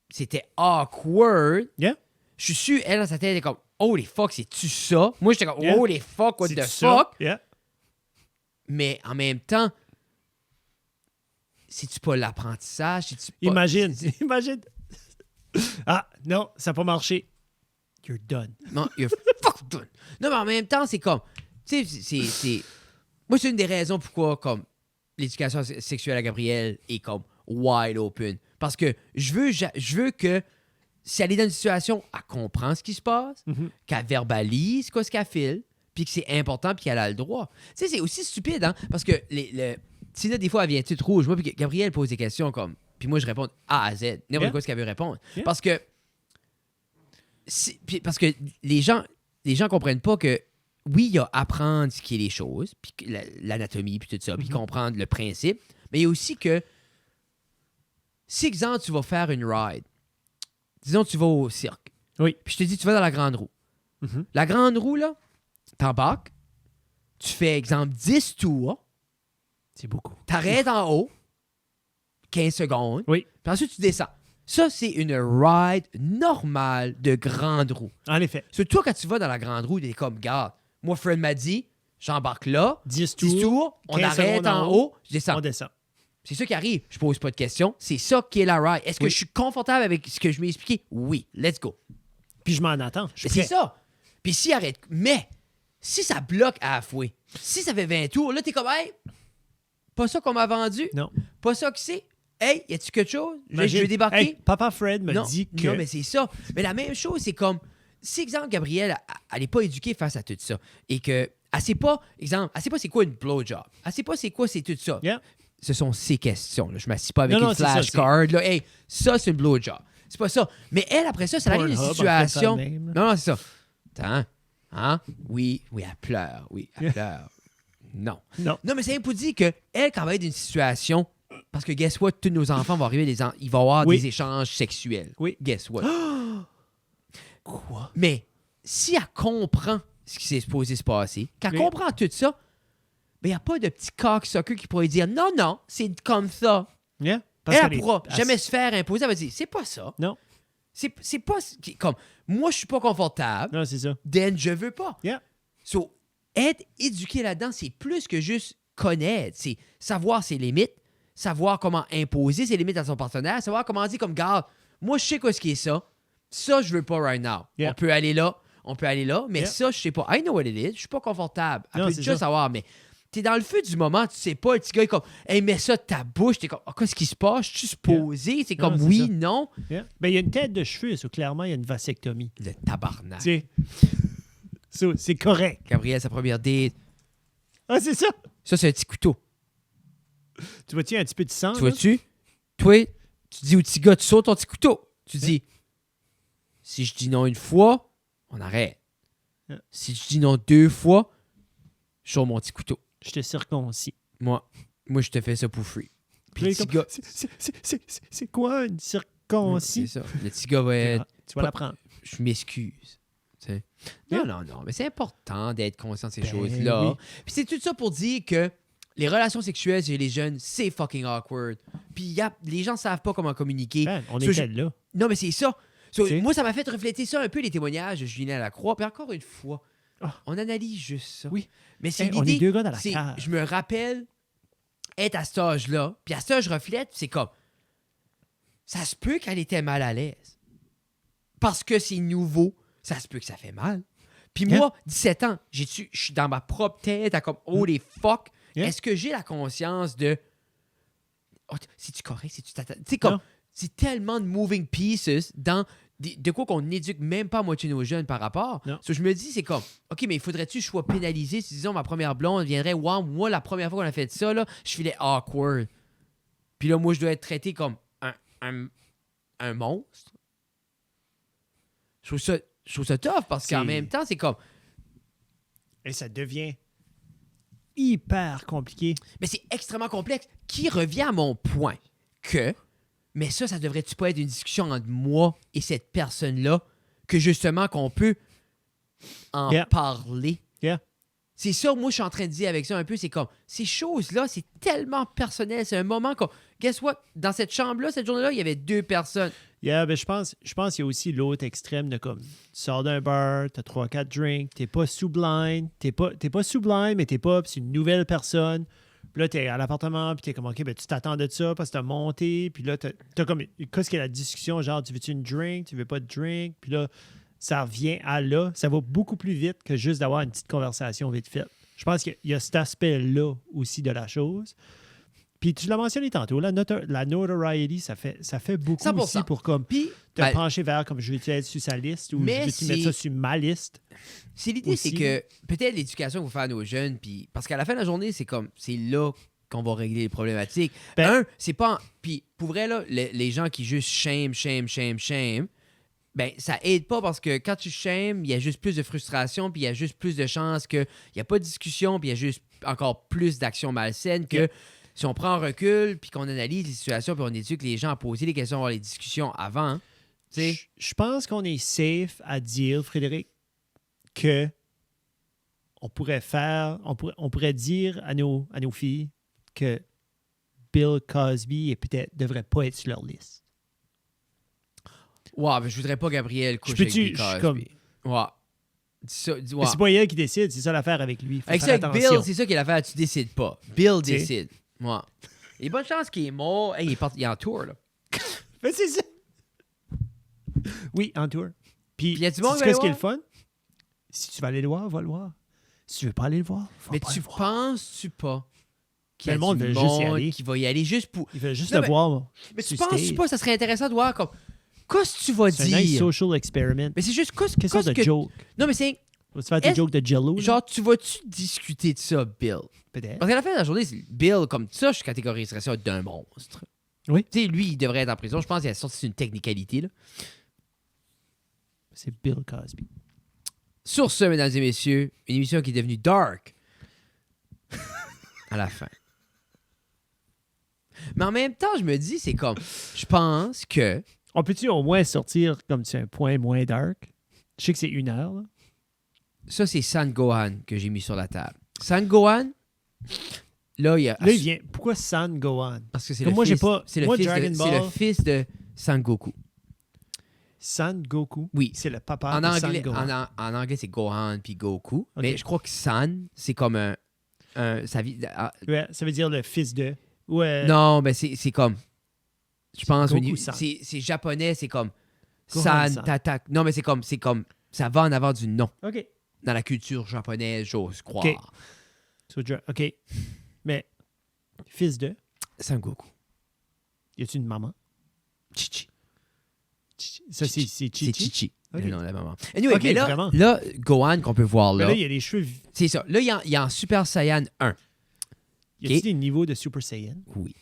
C'était awkward. Yeah. Je suis sûr, elle, dans sa tête, elle est comme, holy fuck, c'est-tu ça? Moi, j'étais comme, Yeah. holy fuck, what C'est the ça. fuck? Yeah. Mais en même temps, c'est-tu pas l'apprentissage? C'est-tu pas... Imagine. Imagine. Ah, non, ça n'a pas marché. You're done. Non, you're fuck done. Non, mais en même temps, c'est comme, tu sais, c'est... Moi, c'est une des raisons pourquoi, comme, l'éducation sexuelle à Gabrielle est comme wide open. Parce que je veux que si elle est dans une situation, elle comprend ce qui se passe, Mhm. qu'elle verbalise quoi ce qu'elle file, puis que c'est important, puis qu'elle a le droit. Tu sais, c'est aussi stupide, hein? Parce que si là, des fois, elle vient toute rouge, moi, puis Gabrielle pose des questions comme, puis moi, je réponds A à Z, n'importe Yeah. quoi ce qu'elle veut répondre. Yeah. Parce que les gens comprennent pas que oui, il y a apprendre ce qui est les choses, puis l'anatomie, puis tout ça, puis comprendre le principe, mais il y a aussi que si, exemple, tu vas faire une ride, disons, tu vas au cirque, Oui. puis je te dis, tu vas dans la grande roue. Mhm. La grande roue, là, t'embarques, tu fais, exemple, 10 tours, C'est beaucoup. t'arrêtes en haut, 15 secondes, Oui. puis ensuite tu descends. Ça, c'est une ride normale de grande roue. En effet. So, toi, quand tu vas dans la grande roue, t'es comme, garde, moi, Fred m'a dit, j'embarque là, 10 10 tours, tours, on 15 arrête secondes en haut, je descends. on descend. C'est ça qui arrive. Je pose pas de questions. C'est ça qui est la ride. Est-ce que Oui. je suis confortable avec ce que je m'ai expliqué? Oui. Let's go. Puis je m'en attends. Je Mais suis c'est prêt. ça. Puis si arrête. Mais si ça bloque à la fouet, si ça fait 20 tours, là, t'es comme, hey, pas ça qu'on m'a vendu. Non. Pas ça que c'est. Hey, y a-tu quelque chose? Je Imagine, vais débarquer. hey, Papa Fred me non, dit que... non, mais c'est ça. Mais la même chose, c'est comme, si, exemple, Gabrielle, elle n'est pas éduquée face à tout ça, et que, elle sait pas, exemple, elle sait pas c'est quoi une blowjob. Elle sait pas c'est quoi c'est tout ça. Yeah. Ce sont ces questions. Là. Je m'assis pas avec Non, non, une c'est ça, flashcard. Là. Hey, ça, c'est une blowjob. C'est pas ça. Mais elle, après ça arrive une Pornhub, situation... en fait, ça de même, là. Non, non, c'est ça. Attends. Hein? Oui, elle pleure. Oui, elle pleure. Non. Non. Non, mais c'est pour dire que elle, quand elle va être dans une situation... Parce que, guess what? Tous nos enfants vont arriver, ils vont avoir Oui. des échanges sexuels. Oui. Guess what? Quoi? Mais si elle comprend ce qui s'est supposé se passer, qu'elle Oui. comprend tout ça, ben, il n'y a pas de petit cocksucker qui pourrait dire non, non, c'est comme ça. Yeah. Elle ne pourra jamais se faire imposer. Elle va dire c'est pas ça. Non. C'est pas comme moi, je suis pas confortable, Non, c'est ça. then je veux pas. Yeah. So, être éduqué là-dedans, c'est plus que juste connaître. C'est savoir ses limites, savoir comment imposer ses limites à son partenaire, savoir comment dire comme, garde, moi, je sais quoi ce qui est ça. Ça, je veux pas right now. Yeah. On peut aller là, mais Yeah. ça, je sais pas. I know what it is. Je suis pas confortable. Elle Non, peut c'est déjà ça. savoir, mais t'es dans le feu du moment, tu sais pas, le petit gars est comme, hey, mets ça de ta bouche. T'es comme, ah, qu'est-ce qui se passe? Je suis supposé. C'est Non, comme, c'est oui, ça. non. Yeah. Ben, il y a une tête de cheveux, ça. Clairement, il y a une vasectomie. Le tabarnak. Tu sais. Ça, c'est correct. Gabrielle, sa première date. Ah, c'est ça. Ça, c'est un petit couteau. Tu vois-tu un petit peu de sang? Tu là? vois-tu? Toi, tu dis au petit gars, tu sautes ton petit couteau. Tu dis, si je dis non une fois, on arrête. Yeah. Si je dis non 2 fois, je sors mon petit couteau. Je te circoncis. Moi, je te fais ça pour free. Puis le Puis petit comme, gars, c'est quoi une c'est circoncis? ça. Le petit gars va être, Tu vas l'apprendre. je m'excuse. Tu sais. Yeah. Non, mais c'est important d'être conscient de ces Ben choses-là. oui. Puis c'est tout ça pour dire que les relations sexuelles chez les jeunes, c'est fucking awkward. Puis les gens savent pas comment communiquer. Ben, on So, était là. Non, mais c'est ça. So, T'sais. moi, ça m'a fait refléter ça un peu, les témoignages de Julien Lacroix. Puis encore une fois, Ah. on analyse juste ça. Oui. Mais c'est Hey, on l'idée. est deux gars dans la c'est- cave. Je me rappelle être à cet âge-là. Puis à cet âge, je reflète. C'est comme. Ça se peut qu'elle était mal à l'aise. Parce que c'est nouveau. Ça se peut que ça fait mal. Puis Yeah. moi, 17 ans, je suis dans ma propre tête à comme, oh les fuck. Yeah. Est-ce que j'ai la conscience de. Oh, c'est-tu correct? C'est-tu tata? Tu sais, comme. Non. c'est tellement de moving pieces dans de quoi qu'on n'éduque même pas à moitié nos jeunes par rapport. So, je me dis, c'est comme, OK, mais faudrait-tu que je sois pénalisé si, disons, ma première blonde viendrait, wow, moi, la première fois qu'on a fait ça, là, je filais awkward. Puis là, moi, je dois être traité comme un monstre. Je trouve ça tough parce qu'en même temps, c'est comme... Et ça devient hyper compliqué. Mais c'est extrêmement complexe. Qui revient à mon point que... Mais ça devrait-tu pas être une discussion entre moi et cette personne-là que justement qu'on peut en parler? C'est ça, moi, je suis en train de dire avec ça un peu, c'est comme, ces choses-là, c'est tellement personnel, c'est un moment qu'on... Guess what? Dans cette chambre-là, cette journée-là, il y avait 2 personnes. Ben je pense qu'il y a aussi l'autre extrême de comme, tu sors d'un bar, t'as 3-4 drinks, t'es pas sous-blind, t'es pas sous-blind, mais c'est une nouvelle personne. Puis là, t'es à l'appartement, puis t'es comme, OK, ben tu t'attends de ça parce que t'as monté. Puis là, t'as comme, qu'est-ce qu'il y a la discussion, genre, tu veux-tu une drink, tu veux pas de drink? Puis là, ça revient à là. Ça va beaucoup plus vite que juste d'avoir une petite conversation vite faite. Je pense qu'il y a cet aspect-là aussi de la chose. Puis tu l'as mentionné tantôt, la notoriety, ça fait beaucoup 100%. aussi pour comme te pencher vers comme je veux-tu être sur sa liste ou je veux-tu mettre ça sur ma liste. C'est l'idée, c'est que peut-être l'éducation qu'il faut faire à nos jeunes, puis parce qu'à la fin de la journée, c'est là qu'on va régler les problématiques. C'est pas... Puis pour vrai, là, les gens qui juste shame, ben ça aide pas parce que quand tu shames, il y a juste plus de frustration, puis il y a juste plus de chances qu'il n'y a pas de discussion, puis il y a juste encore plus d'actions malsaines que... Si on prend un recul, puis qu'on analyse les situations, puis on éduque les gens à poser les questions, à avoir les discussions avant, je pense qu'on est safe à dire, Frédéric, que on pourrait dire à nos filles que Bill Cosby devrait pas être sur leur liste. Ouais, mais je voudrais pas Gabriel couche avec Bill Cosby. Ouais. Mais c'est pas elle qui décide, c'est ça l'affaire avec lui. Avec Bill, c'est ça qui est l'affaire, tu décides pas. Bill décide. Ouais. Et bonne chance qu'il est mort. Hey, il est en tour, là. Mais c'est ça. Oui, en tour. Puis, y a du monde qu'est-ce qui est le fun? Si tu vas aller le voir, va le voir. Si tu veux pas aller le voir, mais tu penses-tu pas qu'il y a le monde du veut monde juste y aller. qui va y aller juste pour... Il veut juste le voir. Mais tu penses-tu pas ça serait intéressant de voir comme... Qu'est-ce que tu vas dire? C'est un nice social experiment. Mais c'est juste... Quelle sorte de joke? Non, mais c'est... Vas-tu faire des jokes de Jello? Genre, tu vas-tu discuter de ça, Bill? Peut-être. Parce qu'à la fin de la journée, Bill, comme ça, je catégoriserais ça d'un monstre. Oui. Tu sais, lui, il devrait être en prison. Je pense qu'il a sorti une technicalité, là. C'est Bill Cosby. Sur ce, mesdames et messieurs, une émission qui est devenue dark à la fin. Mais en même temps, je me dis, c'est comme... Je pense que... On peut-tu au moins sortir comme c'est un point moins dark? Je sais que c'est 1 heure, là. Ça, c'est San Gohan que j'ai mis sur la table. San Gohan, là, il y a... Là, il vient... Pourquoi San Gohan? Parce que c'est le fils... C'est le fils de San Goku. San Goku? Oui. C'est le papa en de anglais, San Gohan. En anglais, c'est Gohan puis Goku. Okay. Mais je crois que San, c'est comme un ça veut dire le fils de... Non, mais c'est comme... Je pense... Goku-san. C'est japonais, c'est comme... Gohan-san. San, Tatak... Non, mais c'est comme... Ça va en avoir du nom. OK. Dans la culture japonaise, j'ose croire. OK. Mais, fils de... San Goku. Y a-tu une maman? Chichi. Ça, c'est Chichi? C'est Chichi. Okay. Non, la maman. Anyway, okay, mais là, Gohan qu'on peut voir là... Mais là, il y a les cheveux... C'est ça. Là, il y a en Super Saiyan 1. Y a-t-il des niveaux de Super Saiyan? Oui.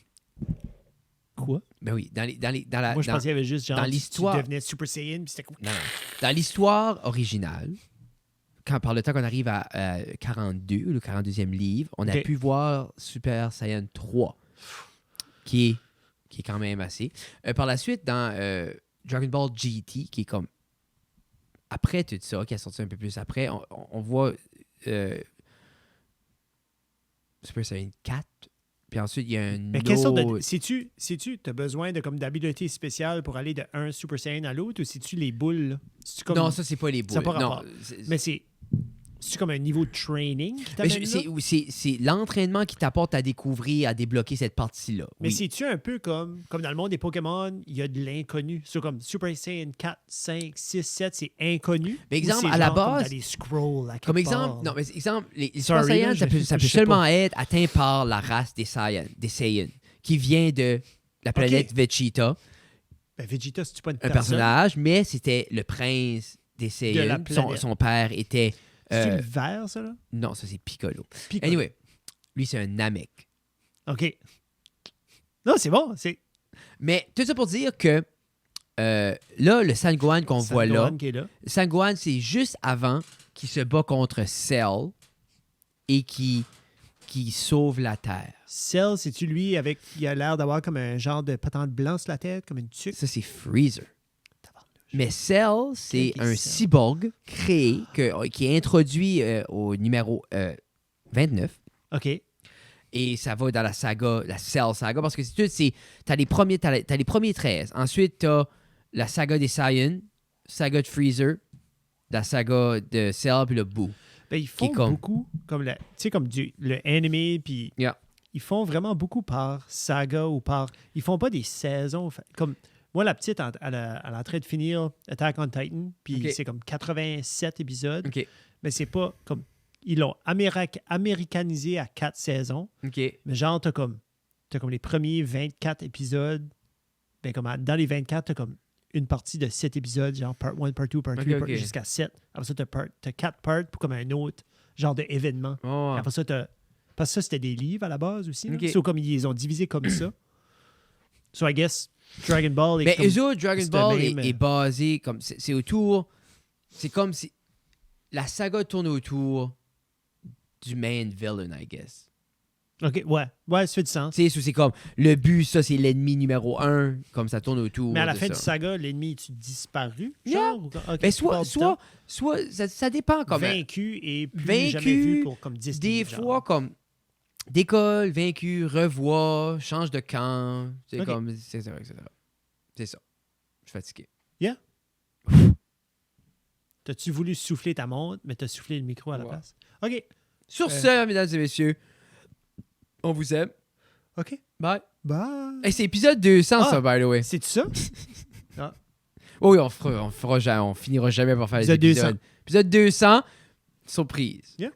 Quoi? Ben oui. Moi, je pensais qu'il y avait juste genre... Dans l'histoire... Tu devenais Super Saiyan, puis c'était comme... Non. Dans l'histoire originale, par le temps qu'on arrive à 42, le 42e livre, on a pu voir Super Saiyan 3, qui est quand même assez. Par la suite, dans Dragon Ball GT, qui est comme après tout ça, qui a sorti un peu plus après, on voit Super Saiyan 4. Puis ensuite, il y a un mais quelle sorte de... Si tu as besoin de comme d'habileté spéciale pour aller de un Super Saiyan à l'autre, ou si-tu les boules? Là? Comme... Non, ça, c'est pas les boules. Ça pas non, mais c'est comme un niveau de training qui t'amène là? C'est l'entraînement qui t'apporte à découvrir, à débloquer cette partie-là. Mais oui. c'est-tu un peu comme dans le monde des Pokémon, il y a de l'inconnu. C'est comme Super Saiyan 4, 5, 6, 7, c'est inconnu. Mais exemple, à la base... Comme, scrolls, comme exemple, non, mais exemple, les Super Saiyans, ça peut seulement être atteint par la race des Saiyans, qui vient de la planète Vegeta, Vegeta, c'est pas une un personne? personnage, mais c'était le prince des De la Saiyans. planète. Son père était... C'est le vert, ça, là? Non, ça, c'est Piccolo. Piccolo. Anyway, lui, c'est un Namek. OK. Non, c'est bon. C'est Mais tout ça pour dire que là, le Sangohan qu'on voit là, Sangohan qui est là. Sangohan, c'est juste avant qu'il se bat contre Cell et qui sauve la Terre. Cell, c'est-tu lui avec. Il a l'air d'avoir comme un genre de patente blanc sur la tête, comme une tuque? Ça, c'est Freezer. Tabarnouche. Mais Cell, c'est Qui est un Cell? cyborg créé, qui est introduit au numéro 29. OK. Et ça va dans la saga, la Cell saga, parce que t'as les premiers 13. Ensuite, t'as la saga des Saiyans, saga de Freezer, la saga de Cell, puis le Boo. Ben, ils font beaucoup, comme le anime, puis Yeah. ils font vraiment beaucoup par saga ou par... Ils font pas des saisons. Comme moi, la petite, elle est en train de finir Attack on Titan, puis Ok. c'est comme 87 épisodes, OK. mais c'est pas comme... Ils l'ont américanisé à 4 saisons, OK. mais genre, t'as comme les premiers 24 épisodes, ben comme dans les 24, t'as comme une partie de 7 épisodes, genre part 1, part 2, part 3, Ok. jusqu'à 7. Après ça, t'as 4 parts pour comme un autre genre d'événement. Oh. Après ça, parce que ça, c'était des livres à la base aussi. Ok. So, comme ils les ont divisés comme ça. So, I guess, Dragon Ball est Mais comme... eux autres, Dragon c'est Ball le même, est basé comme. C'est autour. C'est comme si. La saga tourne autour du main villain, I guess. OK, ouais. Ouais, ça fait du sens. Tu sais, c'est comme. Le but, ça, c'est l'ennemi numéro 1. Comme ça tourne autour. Mais à la de fin ça. du saga, l'ennemi est-tu disparu? Yeah. Genre? OK, Ben, tu parles du temps. soit ça dépend comme. Vaincu et plus Vaincu, jamais vu pour comme 10 Des livres, genre. fois, comme. Décolle, vaincu, revoit, change de camp. C'est Ok. comme. C'est ça, etc. C'est ça. Je suis fatigué. T'as-tu voulu souffler ta montre, mais t'as soufflé le micro à la Ouais. place? OK. Sur ce, mesdames et messieurs, on vous aime. OK. Bye. Bye. Hey, c'est épisode 200, Ah. ça, by the way. C'est ça? Oui, on finira jamais par faire les Épisode 200. épisodes. Épisode 200, surprise. Yeah.